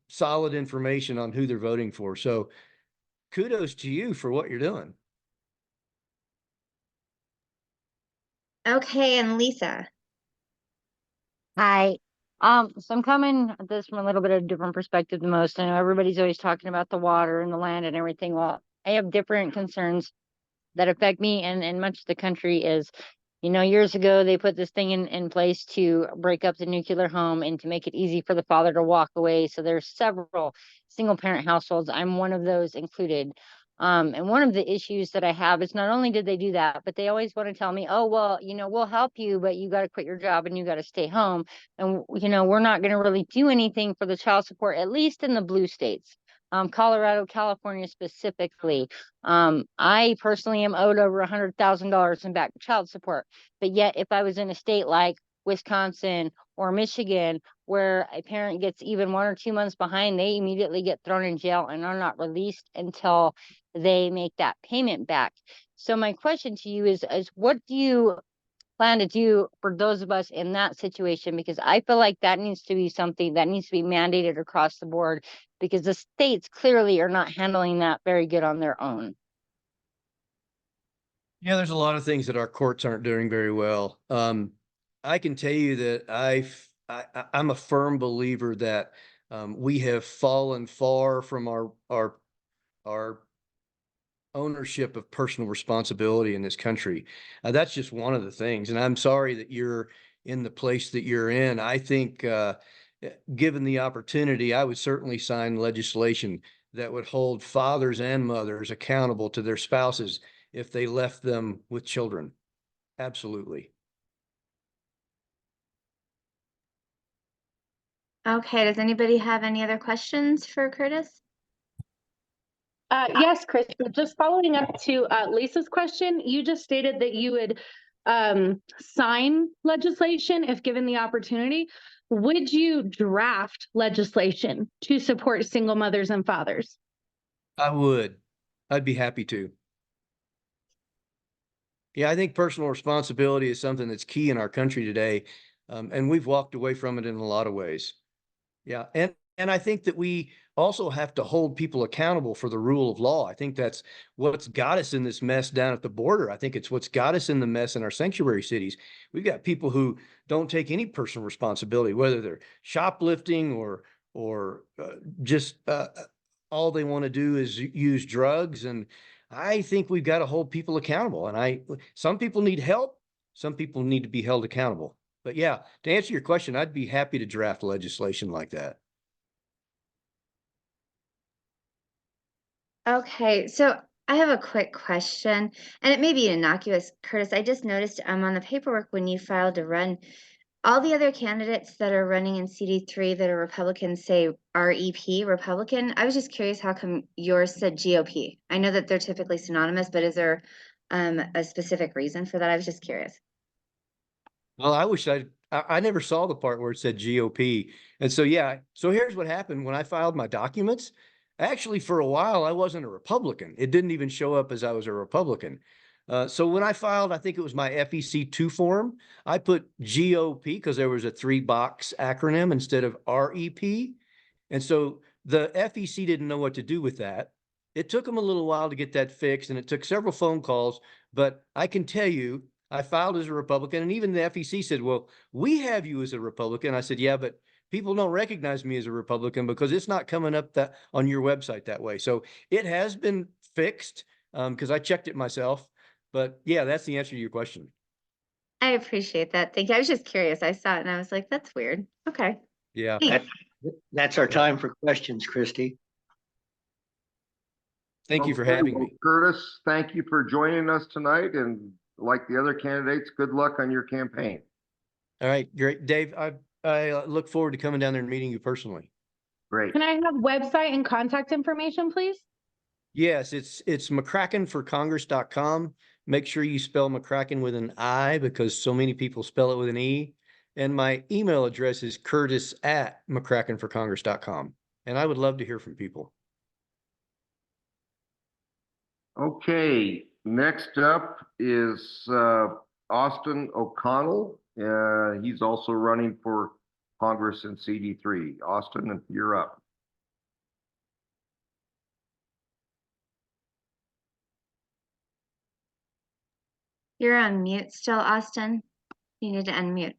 solid information on who they're voting for. So kudos to you for what you're doing. Okay, and Lisa. Hi. So I'm coming at this from a little bit of a different perspective than most. I know everybody's always talking about the water and the land and everything. Well, I have different concerns that affect me and much of the country. Is, years ago, they put this thing in place to break up the nuclear home and to make it easy for the father to walk away. So there's several single parent households. I'm one of those included. And one of the issues that I have is not only did they do that, but they always want to tell me, oh, well, we'll help you, but you got to quit your job and you got to stay home. And, we're not going to really do anything for the child support, at least in the blue states. Colorado, California specifically. I personally am owed over $100,000 in back child support. But yet, if I was in a state like Wisconsin or Michigan, where a parent gets even 1 or 2 months behind, they immediately get thrown in jail and are not released until they make that payment back. So my question to you is what do you plan to do for those of us in that situation? Because I feel like that needs to be something that needs to be mandated across the board, because the states clearly are not handling that very good on their own. Yeah, there's a lot of things that our courts aren't doing very well. I can tell you that I'm a firm believer that we have fallen far from our ownership of personal responsibility in this country. That's just one of the things. And I'm sorry that you're in the place that you're in. I think given the opportunity, I would certainly sign legislation that would hold fathers and mothers accountable to their spouses if they left them with children. Absolutely. Okay, does anybody have any other questions for Curtis? Yes, Chris, just following up to Lisa's question, you just stated that you would sign legislation if given the opportunity. Would you draft legislation to support single mothers and fathers? I would. I'd be happy to. Yeah, I think personal responsibility is something that's key in our country today. And we've walked away from it in a lot of ways. Yeah. And I think that we also have to hold people accountable for the rule of law. I think that's what's got us in this mess down at the border. I think it's what's got us in the mess in our sanctuary cities. We've got people who don't take any personal responsibility, whether they're shoplifting or just all they want to do is use drugs. And I think we've got to hold people accountable. And some people need help. Some people need to be held accountable. But yeah, to answer your question, I'd be happy to draft legislation like that. Okay, so I have a quick question, and it may be innocuous, Curtis. I just noticed on the paperwork when you filed to run, all the other candidates that are running in CD3 that are Republicans say REP, Republican. I was just curious how come yours said GOP? I know that they're typically synonymous, but is there a specific reason for that? I was just curious. Well, I never saw the part where it said GOP. And so, yeah, so here's what happened when I filed my documents. Actually, for a while, I wasn't a Republican. It didn't even show up as I was a Republican. So when I filed, I think it was my FEC2 form, I put GOP because there was a 3-box acronym instead of REP. And so the FEC didn't know what to do with that. It took them a little while to get that fixed, and it took several phone calls. But I can tell you, I filed as a Republican, and even the FEC said, well, we have you as a Republican. I said, yeah, but people don't recognize me as a Republican because it's not coming up that on your website that way. So it has been fixed because I checked it myself. But yeah, that's the answer to your question. I appreciate that. Thank you. I was just curious. I saw it and I was like, that's weird. Okay. Yeah. That's our time for questions, Christy. Thank you for Okay, having well, me. Curtis, thank you for joining us tonight, and like the other candidates, good luck on your campaign. All right, great. Dave, I look forward to coming down there and meeting you personally. Great. Can I have website and contact information, please? Yes, it's McCrackinforcongress.com. Make sure you spell McCrackin with an I because so many people spell it with an E. And my email address is curtis@McCrackinforcongress.com. And I would love to hear from people. Okay, next up is Austin O'Connell. He's also running for Congress in CD3. Austin, you're up. You're on mute still, Austin. You need to unmute.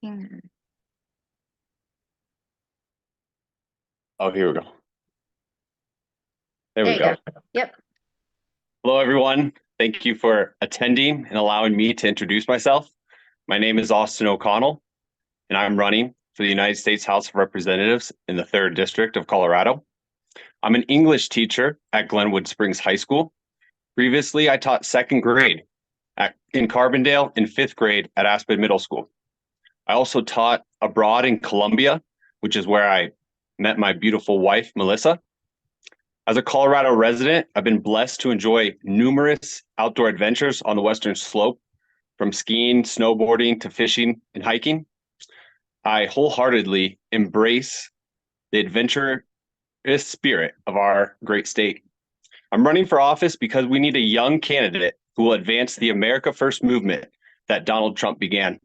Hang on. Oh, here we go. There we you go. Yep. Hello, everyone. Thank you for attending and allowing me to introduce myself. My name is Austin O'Connell. and I'm running for the United States House of Representatives in the 3rd District of Colorado. I'm an English teacher at Glenwood Springs High School. Previously, I taught 2nd grade in Carbondale and 5th grade at Aspen Middle School. I also taught abroad in Colombia, which is where I met my beautiful wife, Melissa. As a Colorado resident, I've been blessed to enjoy numerous outdoor adventures on the Western Slope, from skiing, snowboarding, to fishing and hiking. I wholeheartedly embrace the adventurous spirit of our great state. I'm running for office because we need a young candidate who will advance the America First movement that Donald Trump began.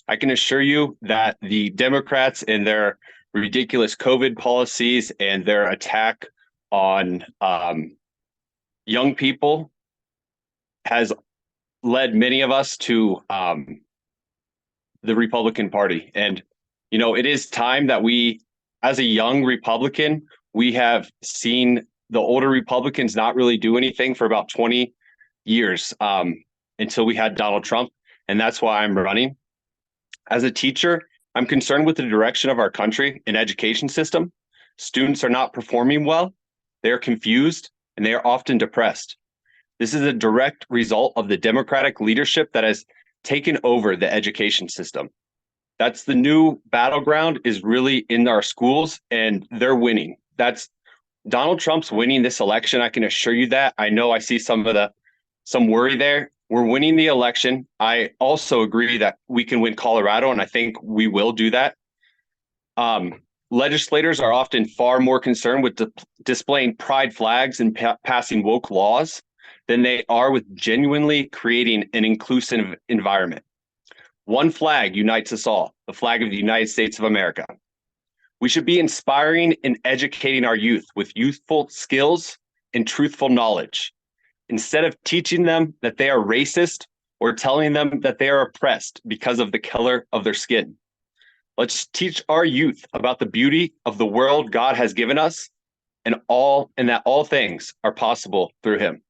I can assure you that the Democrats and their ridiculous COVID policies and their attack on young people has led many of us to the Republican Party. And, you know, it is time that we, as a young Republican, we have seen the older Republicans not really do anything for about 20 years until we had Donald Trump. And that's why I'm running. As a teacher, I'm concerned with the direction of our country and education system. Students are not performing well, they are confused, and they are often depressed. This is a direct result of the Democratic leadership that has taken over the education system. That's the new battleground, is really in our schools, and they're winning. That's Donald Trump's winning this election. I can assure you that. I know I see some worry there. We're winning the election. I also agree that we can win Colorado, and I think we will do that. Legislators are often far more concerned with displaying pride flags and passing woke laws than they are with genuinely creating an inclusive environment. One flag unites us all, the flag of the United States of America. We should be inspiring and educating our youth with youthful skills and truthful knowledge, instead of teaching them that they are racist or telling them that they are oppressed because of the color of their skin. Let's teach our youth about the beauty of the world God has given us, and that all things are possible through him.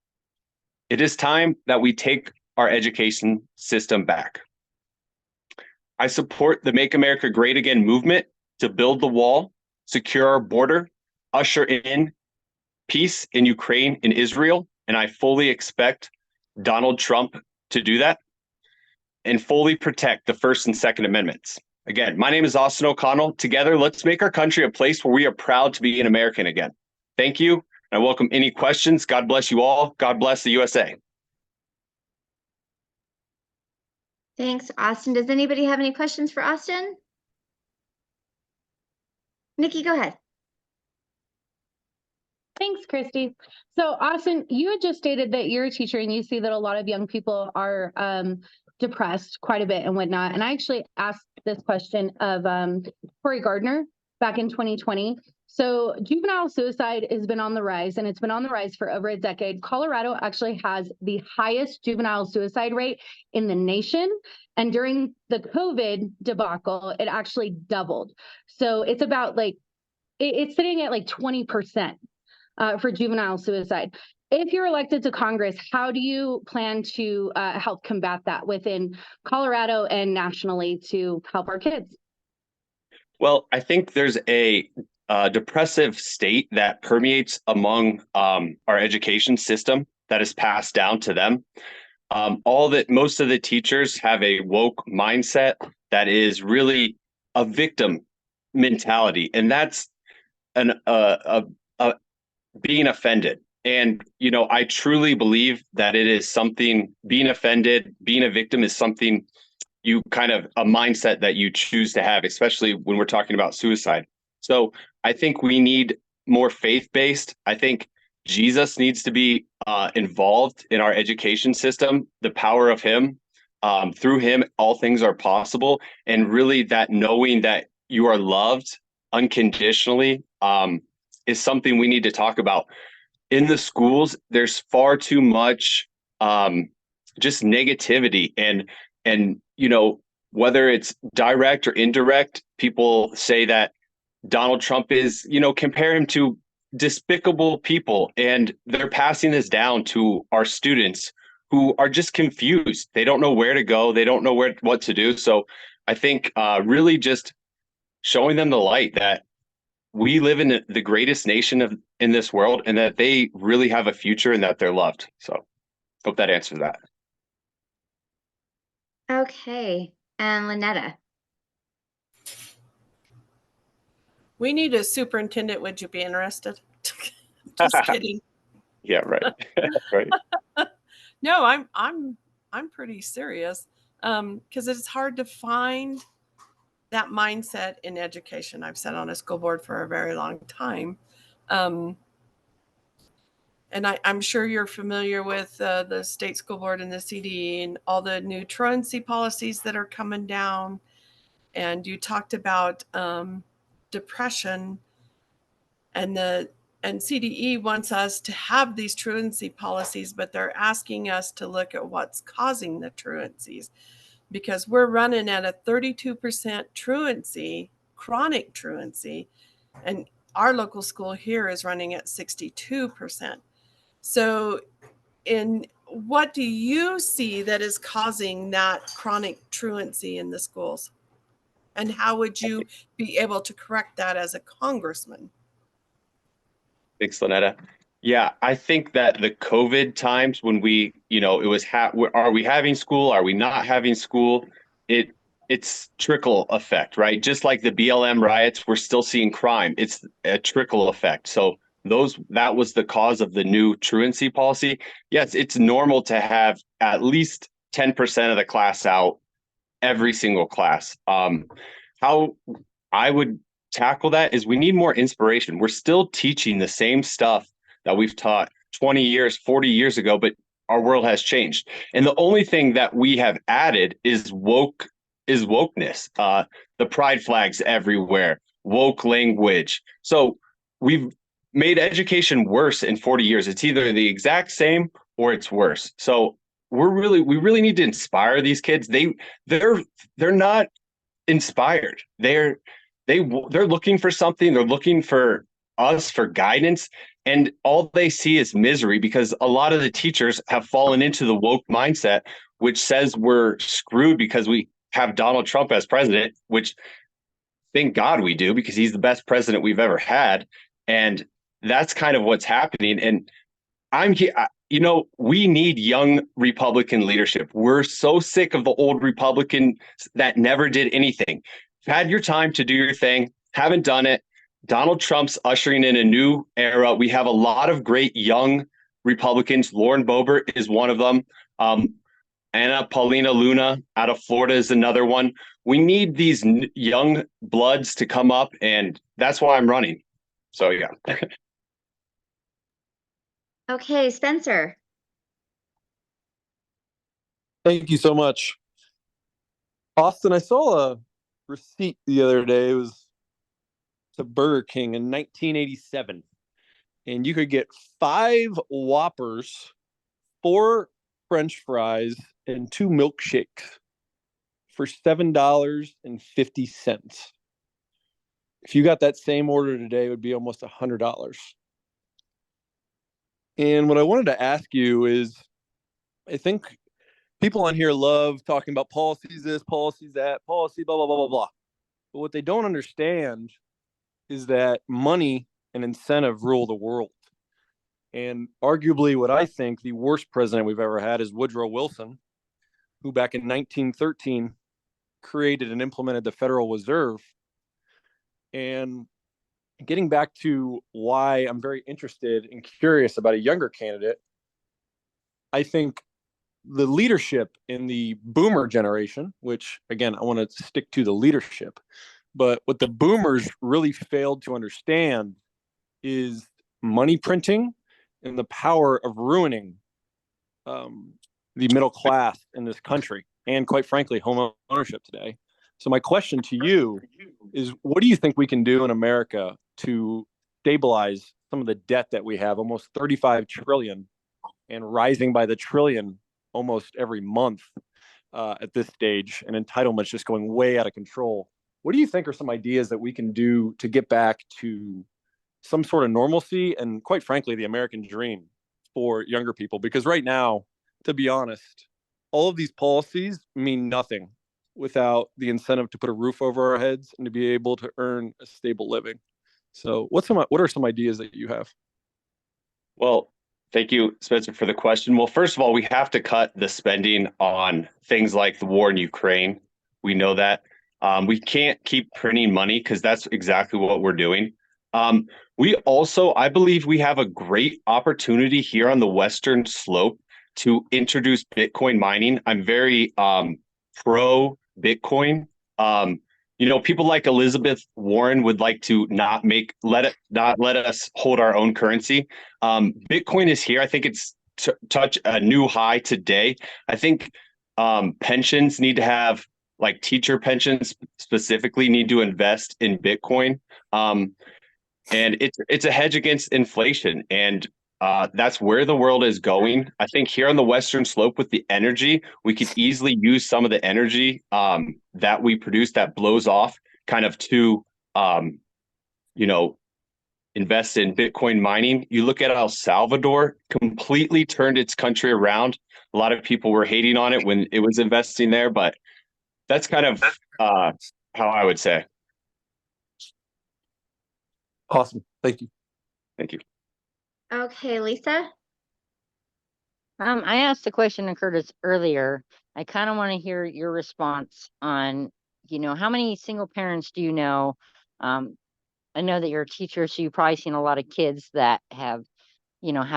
It is time that we take our education system back. I support the Make America Great Again movement to build the wall, secure our border, usher in peace in Ukraine and Israel, and I fully expect Donald Trump to do that and fully protect the First and Second Amendments. Again, my name is Austin O'Connell. Together, let's make our country a place where we are proud to be an American again. Thank you. I welcome any questions. God bless you all. God bless the USA. Thanks, Austin. Does anybody have any questions for Austin? Nikki, go ahead. Thanks, Christy. So Austin, you had just stated that you're a teacher and you see that a lot of young people are depressed quite a bit and whatnot. And I actually asked this question of Cory Gardner back in 2020. So juvenile suicide has been on the rise, and it's been on the rise for over a decade. Colorado actually has the highest juvenile suicide rate in the nation. And during the COVID debacle, it actually doubled. So it's about it's sitting at 20% for juvenile suicide. If you're elected to Congress, how do you plan to help combat that within Colorado and nationally to help our kids? Well, I think there's a depressive state that permeates among our education system that is passed down to them. Most of the teachers have a woke mindset that is really a victim mentality, and that's being offended. And, you know, I truly believe that it is something, being offended, being a victim is something a mindset that you choose to have, especially when we're talking about suicide. So I think we need more faith-based. I think Jesus needs to be involved in our education system, the power of him. Through him, all things are possible. And really that knowing that you are loved unconditionally is something we need to talk about. In the schools, there's far too much just negativity and you know, whether it's direct or indirect, people say that Donald Trump is, you know, compare him to despicable people, and they're passing this down to our students who are just confused. They don't know where to go. They don't know what to do. So I think really just showing them the light that we live in the greatest nation in this world, and that they really have a future and that they're loved. So hope that answers that. Okay, and Lynetta. We need a superintendent. Would you be interested? Just kidding. Yeah, right. Right. No, I'm pretty serious. Because it's hard to find that mindset in education. I've sat on a school board for a very long time. And I'm sure you're familiar with the state school board and the CD and all the new truancy policies that are coming down. And you talked about depression, and CDE wants us to have these truancy policies, but they're asking us to look at what's causing the truancies, because we're running at a 32% truancy, chronic truancy, and our local school here is running at 62%. So what do you see that is causing that chronic truancy in the schools? And how would you be able to correct that as a congressman? Thanks, Lynetta. Yeah, I think that the COVID times when we, it was, are we having school? Are we not having school? It's trickle effect, right? Just like the BLM riots, we're still seeing crime. It's a trickle effect. So that was the cause of the new truancy policy. Yes, it's normal to have at least 10% of the class out every single class. How I would tackle that is we need more inspiration. We're still teaching the same stuff that we've taught 20 years, 40 years ago, but our world has changed. And the only thing that we have added is wokeness. The pride flags everywhere, woke language. So we've made education worse in 40 years. It's either the exact same or it's worse. So we really need to inspire these kids. They're not inspired. They're looking for something. They're looking for us for guidance, and all they see is misery, because a lot of the teachers have fallen into the woke mindset, which says we're screwed because we have Donald Trump as president, which thank God we do, because he's the best president we've ever had. And that's kind of what's happening. And I'm here. We need young Republican leadership. We're so sick of the old Republicans that never did anything. You've had your time to do your thing, haven't done it. Donald Trump's ushering in a new era. We have a lot of great young Republicans. Lauren Boebert is one of them. Anna Paulina Luna out of Florida is another one. We need these young bloods to come up, and that's why I'm running. So, yeah. Okay, Spencer. Thank you so much. Austin, I saw a receipt the other day. It was to Burger King in 1987. And you could get 5 Whoppers, 4 French fries, and 2 milkshakes for $7.50. If you got that same order today, it would be almost $100. And what I wanted to ask you is, I think people on here love talking about policies this, policies that, policy, blah, blah, blah, blah, blah. But what they don't understand is that money and incentive rule the world. And arguably what I think the worst president we've ever had is Woodrow Wilson, who back in 1913 created and implemented the Federal Reserve. And getting back to why I'm very interested and curious about a younger candidate, I think the leadership in the boomer generation, which again, I want to stick to the leadership, but what the boomers really failed to understand is money printing and the power of ruining the middle class in this country, and quite frankly, home ownership today. So my question to you is, what do you think we can do in America to stabilize some of the debt that we have, almost 35 trillion, and rising by the trillion almost every month at this stage, and entitlements just going way out of control? What do you think are some ideas that we can do to get back to some sort of normalcy and, quite frankly, the American dream for younger people? Because right now, to be honest, all of these policies mean nothing without the incentive to put a roof over our heads and to be able to earn a stable living. So what are some ideas that you have? Well, thank you, Spencer, for the question. Well, first of all, we have to cut the spending on things like the war in Ukraine. We know that. We can't keep printing money because that's exactly what we're doing. We also, I believe we have a great opportunity here on the Western Slope to introduce Bitcoin mining. I'm very pro Bitcoin. People like Elizabeth Warren would like to not let us hold our own currency. Bitcoin is here. I think it's touch a new high today. I think pensions need to have, like teacher pensions specifically, need to invest in Bitcoin. And it's a hedge against inflation. And that's where the world is going. I think here on the Western Slope with the energy, we could easily use some of the energy that we produce that blows off kind of to, invest in Bitcoin mining. You look at El Salvador, completely turned its country around. A lot of people were hating on it when it was investing there, but that's kind of how I would say. Awesome. Thank you. Thank you. Okay, Lisa? I asked a question to Curtis earlier. I kind of want to hear your response on, how many single parents do you know? I know that you're a teacher, so you've probably seen a lot of kids that have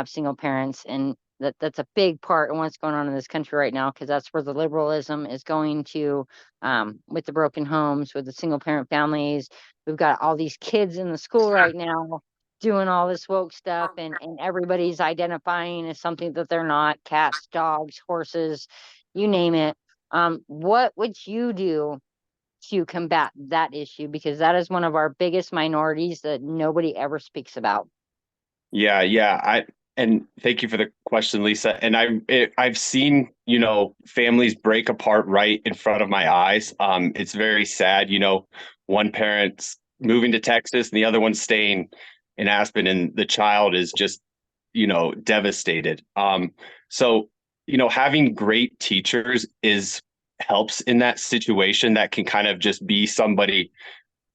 single parents, and that's a big part of what's going on in this country right now, because that's where the liberalism is going to, with the broken homes, with the single parent families. We've got all these kids in the school right now doing all this woke stuff, and everybody's identifying as something that they're not: cats, dogs, horses, you name it. What would you do to combat that issue? Because that is one of our biggest minorities that nobody ever speaks about. Yeah. And thank you for the question, Lisa. And I've seen, families break apart right in front of my eyes. It's very sad. One parent's moving to Texas and the other one's staying in Aspen, and the child is just, devastated. So, having great teachers helps in that situation. That can kind of just be somebody,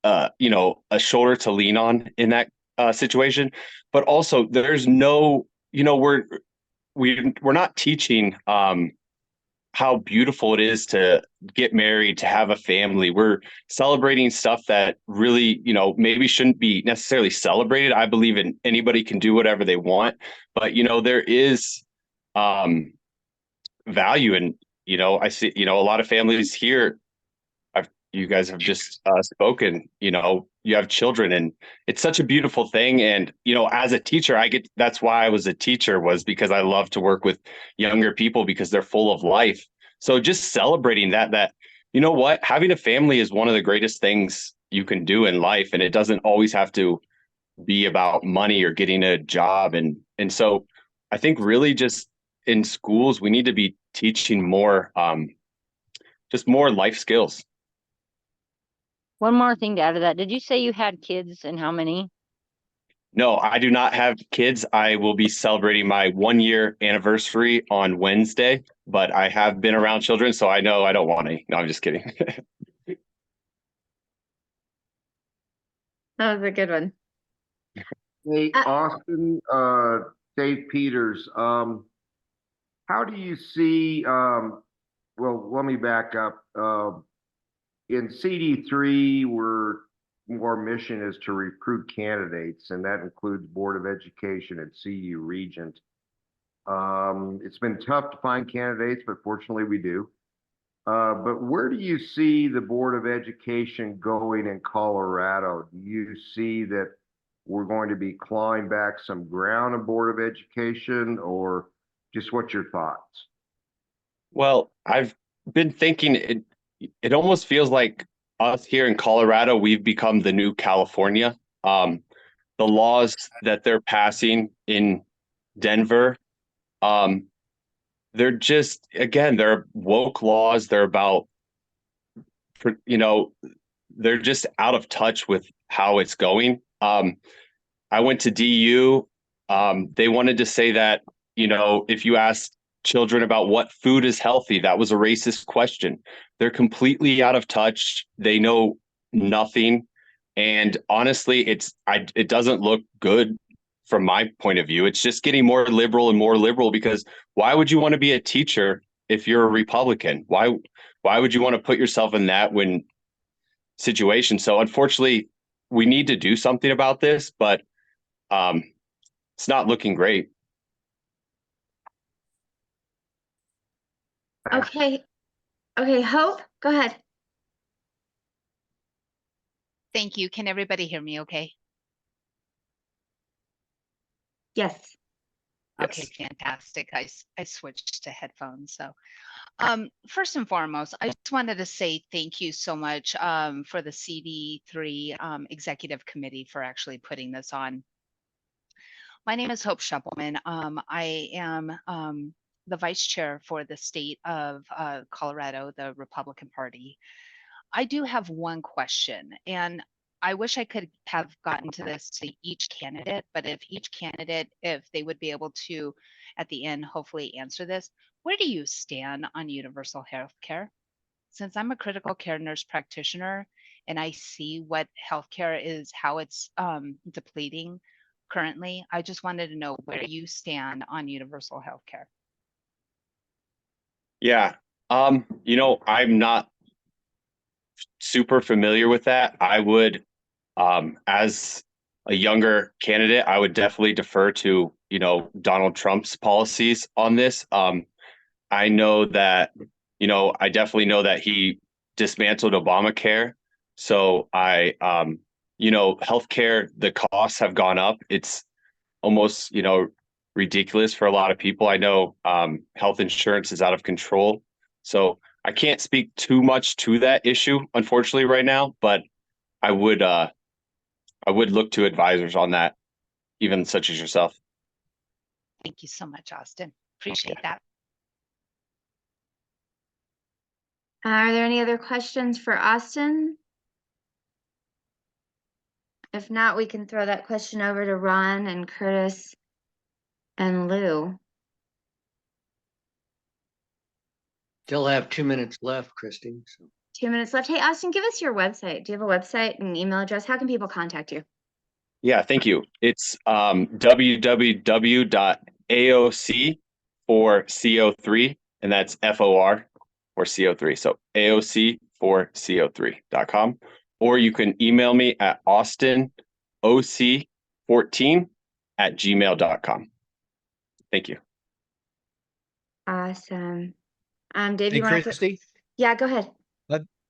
a shoulder to lean on in that situation. But also there's no, we're not teaching how beautiful it is to get married, to have a family. We're celebrating stuff that really, maybe shouldn't be necessarily celebrated. I believe in anybody can do whatever they want, but there is value in, I see, a lot of families here. You guys have just spoken, you have children, and it's such a beautiful thing. And, as a teacher, that's why I was a teacher, was because I love to work with younger people because they're full of life. So just celebrating that, having a family is one of the greatest things you can do in life. And it doesn't always have to be about money or getting a job. And so I think really just in schools, we need to be teaching more, just more life skills. One more thing to add to that. Did you say you had kids, and how many? No, I do not have kids. I will be celebrating my 1-year anniversary on Wednesday, but I have been around children, so I know I don't want any. No, I'm just kidding. That was a good one. Hey, Austin, Dave Peters, how do you see, well, let me back up. In CD3, our mission is to recruit candidates, and that includes Board of Education and CU Regent. It's been tough to find candidates, but fortunately we do. But where do you see the Board of Education going in Colorado? Do you see that we're going to be clawing back some ground in Board of Education, or just what's your thoughts? Well, I've been thinking it almost feels like us here in Colorado, we've become the new California. The laws that they're passing in Denver, they're just, again, they're woke laws. They're about, they're just out of touch with how it's going. I went to DU. They wanted to say that, if you asked children about what food is healthy. That was a racist question. They're completely out of touch. They know nothing. And honestly, it doesn't look good from my point of view. It's just getting more liberal and more liberal, because why would you want to be a teacher if you're a Republican? Why would you want to put yourself in that situation? So unfortunately, we need to do something about this, but it's not looking great. Okay. Okay, Hope, go ahead. Thank you. Can everybody hear me okay? Yes. Okay, fantastic. I switched to headphones. So first and foremost, I just wanted to say thank you so much for the CD3 Executive Committee for actually putting this on. My name is Hope Shuppelman. I am the vice chair for the state of Colorado, the Republican Party. I do have one question, and I wish I could have gotten to this to each candidate, but if each candidate, if they would be able to, at the end, hopefully answer this, where do you stand on universal health care? Since I'm a critical care nurse practitioner and I see what healthcare is, how it's depleting currently, I just wanted to know where you stand on universal health care. Yeah. I'm not super familiar with that. I would, as a younger candidate, I would definitely defer to, Donald Trump's policies on this. I know that, I definitely know that he dismantled Obamacare. So healthcare, the costs have gone up. It's almost, ridiculous for a lot of people. I know health insurance is out of control. So I can't speak too much to that issue, unfortunately, right now, but I would look to advisors on that, even such as yourself. Thank you so much, Austin. Appreciate that. Are there any other questions for Austin? If not, we can throw that question over to Ron and Curtis and Lou. Still have 2 minutes left, Christy. So. 2 minutes left. Hey, Austin, give us your website. Do you have a website and email address? How can people contact you? Yeah, thank you. It's www.aoc for CO3, and that's FOR for CO3. So AOC for CO3.com. Or you can email me at austinoc14@gmail.com. Thank you. Awesome. Dave, Hey, you want to? Christy? Yeah, go ahead.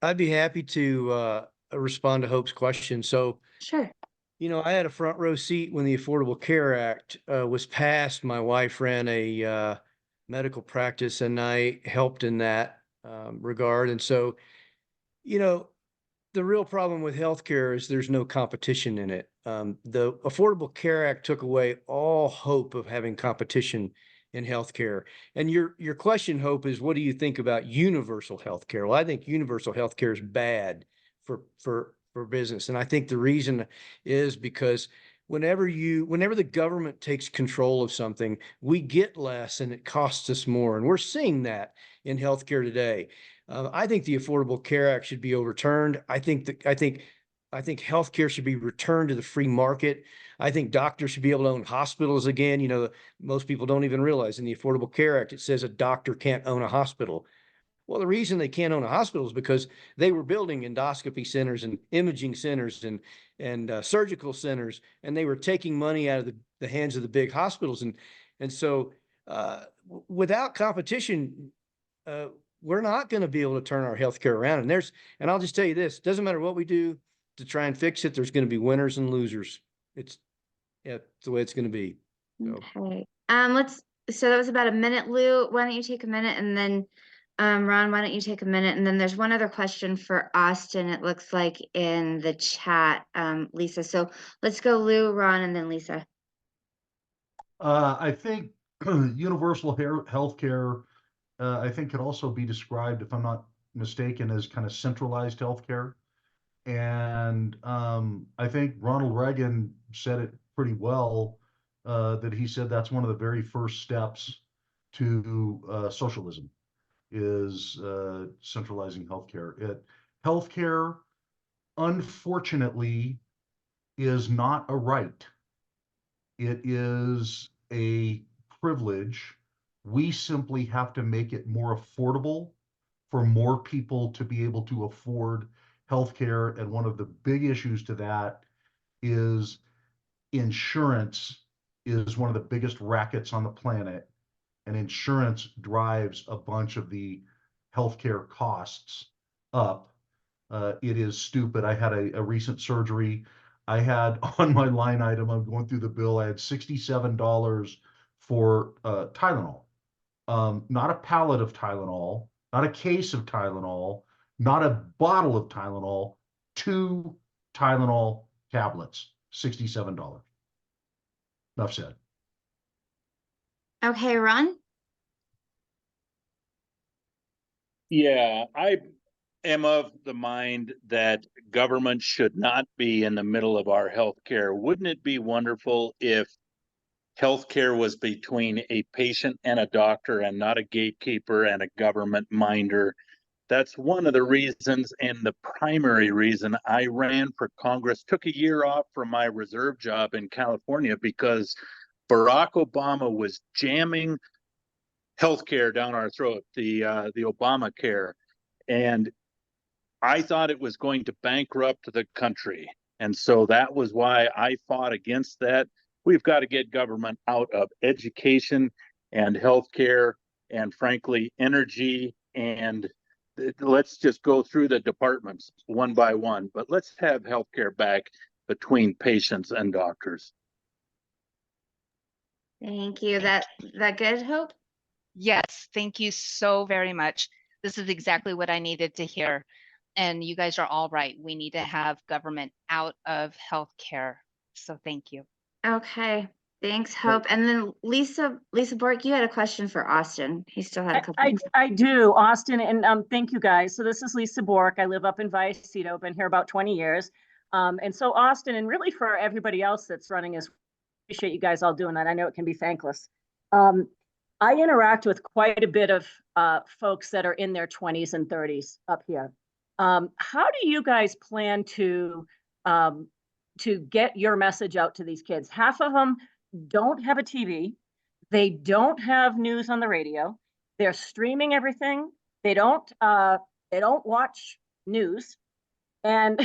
I'd be happy to respond to Hope's question. So, Sure. I had a front row seat when the Affordable Care Act was passed. My wife ran a medical practice, and I helped in that regard. And so, the real problem with healthcare is there's no competition in it. The Affordable Care Act took away all hope of having competition in healthcare. And your question, Hope, is what do you think about universal healthcare? Well, I think universal healthcare is bad for business. And I think the reason is because whenever the government takes control of something, we get less and it costs us more. And we're seeing that in healthcare today. I think the Affordable Care Act should be overturned. I think healthcare should be returned to the free market. I think doctors should be able to own hospitals again. Most people don't even realize in the Affordable Care Act, it says a doctor can't own a hospital. Well, the reason they can't own a hospital is because they were building endoscopy centers and imaging centers and surgical centers, and they were taking money out of the hands of the big hospitals. And so without competition, we're not going to be able to turn our healthcare around. And I'll just tell you this, doesn't matter what we do to try and fix it, there's going to be winners and losers. It's the way it's going to be. So. Okay. So that was about a minute. Lou, why don't you take a minute, and then Ron, why don't you take a minute? And then there's one other question for Austin, it looks like in the chat, Lisa. So let's go Lou, Ron, and then Lisa. I think universal health care, I think could also be described, if I'm not mistaken, as kind of centralized healthcare. And I think Ronald Reagan said it pretty well, that he said that's one of the very first steps to socialism, is centralizing healthcare. Healthcare, unfortunately, is not a right. It is a privilege. We simply have to make it more affordable for more people to be able to afford healthcare. And one of the big issues to that is insurance is one of the biggest rackets on the planet, and insurance drives a bunch of the healthcare costs up. It is stupid. I had a recent surgery. I had on my line item, I'm going through the bill, I had $67 for Tylenol. Not a pallet of Tylenol, not a case of Tylenol, not a bottle of Tylenol, 2 Tylenol tablets, $67. Enough said. Okay, Ron? Yeah, I am of the mind that government should not be in the middle of our healthcare. Wouldn't it be wonderful if healthcare was between a patient and a doctor and not a gatekeeper and a government minder? That's one of the reasons, and the primary reason I ran for Congress, took a year off from my reserve job in California because Barack Obama was jamming healthcare down our throat, the Obamacare, and I thought it was going to bankrupt the country. And so that was why I fought against that. We've got to get government out of education and healthcare and, frankly, energy. And let's just go through the departments one by one. But let's have healthcare back between patients and doctors. Thank you. That good, Hope? Yes, thank you so very much. This is exactly what I needed to hear. And you guys are all right. We need to have government out of healthcare. So thank you. Okay. Thanks, Hope. And then Lisa Bork, you had a question for Austin. He still had a couple. I do, Austin, and thank you guys. So this is Lisa Bork. I live up in Vallecito, been here about 20 years. And so Austin, and really for everybody else that's running, is appreciate you guys all doing that. I know it can be thankless. I interact with quite a bit of folks that are in their 20s and 30s up here. How do you guys plan to get your message out to these kids? Half of them don't have a TV. They don't have news on the radio. They're streaming everything. They don't watch news. And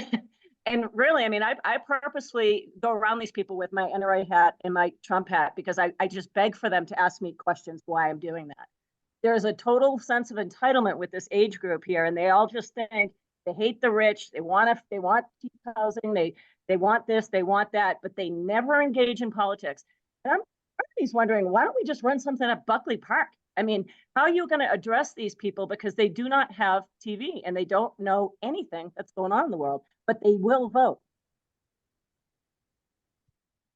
really, I mean, I purposely go around these people with my NRA hat and my Trump hat because I just beg for them to ask me questions why I'm doing that. There's a total sense of entitlement with this age group here, and they all just think they hate the rich. They want cheap housing. They want this, they want that, but they never engage in politics. And I'm always wondering, why don't we just run something at Buckley Park? I mean, how are you going to address these people because they do not have TV and they don't know anything that's going on in the world, but they will vote?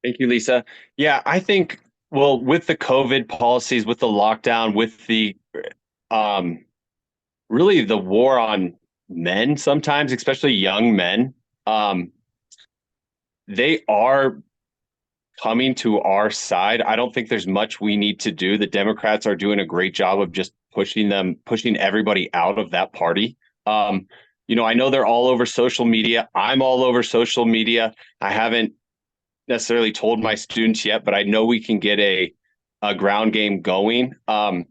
Thank you, Lisa. Yeah, I think, well, with the COVID policies, with the lockdown, with the really the war on men sometimes, especially young men, they are coming to our side. I don't think there's much we need to do. The Democrats are doing a great job of just pushing everybody out of that party. You know, I know they're all over social media. I'm all over social media. I haven't necessarily told my students yet, but I know we can get a ground game going. I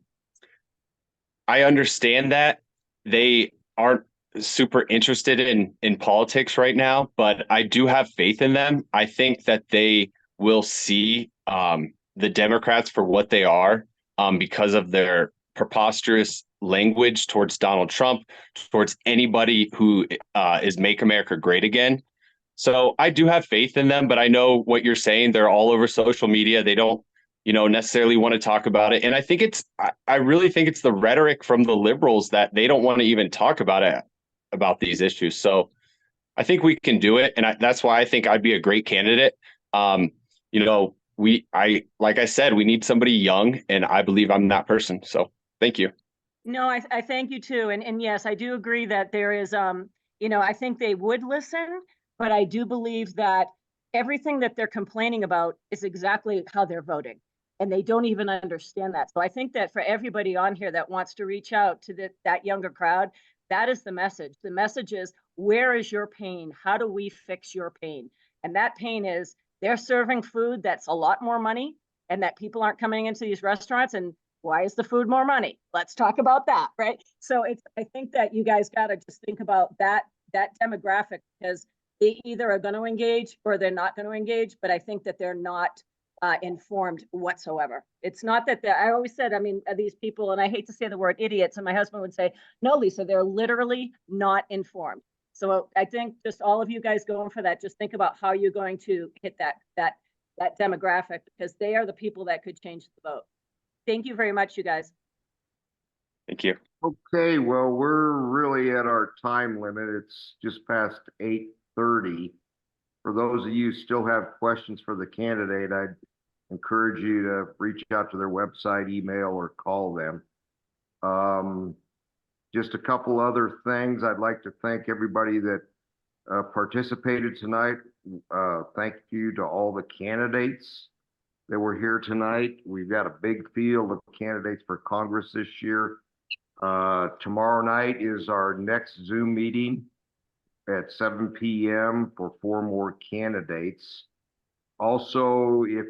understand that they aren't super interested in politics right now, but I do have faith in them. I think that they will see the Democrats for what they are because of their preposterous language towards Donald Trump, towards anybody who is Make America Great Again. So I do have faith in them, but I know what you're saying. They're all over social media. They don't, necessarily want to talk about it. And I think I really think it's the rhetoric from the liberals that they don't want to even talk about these issues. So I think we can do it. And that's why I think I'd be a great candidate. Like I said, we need somebody young, and I believe I'm that person. So thank you. No, I thank you too. And yes, I do agree that there is, I think they would listen, but I do believe that everything that they're complaining about is exactly how they're voting. and they don't even understand that. So I think that for everybody on here that wants to reach out to that younger crowd, that is the message. The message is, where is your pain? How do we fix your pain? And that pain is they're serving food that's a lot more money, and that people aren't coming into these restaurants. And why is the food more money? Let's talk about that, right? So I think that you guys got to just think about that demographic, because they either are going to engage or they're not going to engage. But I think that they're not informed whatsoever. It's not that I always said, I mean, these people, and I hate to say the word idiots, and my husband would say, no, Lisa, they're literally not informed. So I think just all of you guys going for that, just think about how you're going to hit that demographic, because they are the people that could change the vote. Thank you very much, you guys. Thank you. Okay, well, we're really at our time limit. It's just past 8:30. For those of you who still have questions for the candidate, I'd encourage you to reach out to their website, email, or call them. Just a couple other things. I'd like to thank everybody that participated tonight. Thank you to all the candidates that were here tonight. We've got a big field of candidates for Congress this year. Tomorrow night is our next Zoom meeting at 7 p.m. for 4 more candidates. Also, if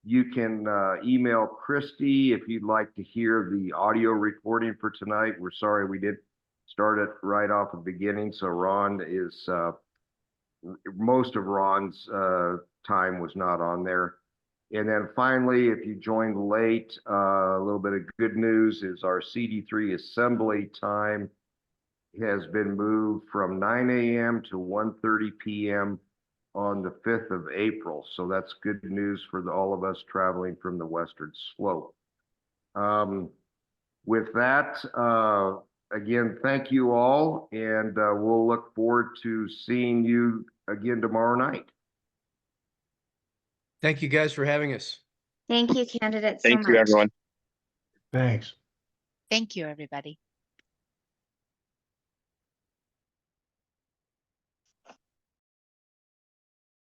you can email Christy if you'd like to hear the audio recording for tonight. We're sorry we did start it right off the beginning, so Ron is most of Ron's time was not on there. And then finally, if you joined late, a little bit of good news is our CD3 assembly time has been moved from 9 a.m. to 1:30 p.m. on the 5th of April. So that's good news for all of us traveling from the Western Slope. With that, again, thank you all, and we'll look forward to seeing you again tomorrow night. Thank you guys for having us. Thank you, candidates, so much. Thank you, everyone. Thanks. Thank you, everybody.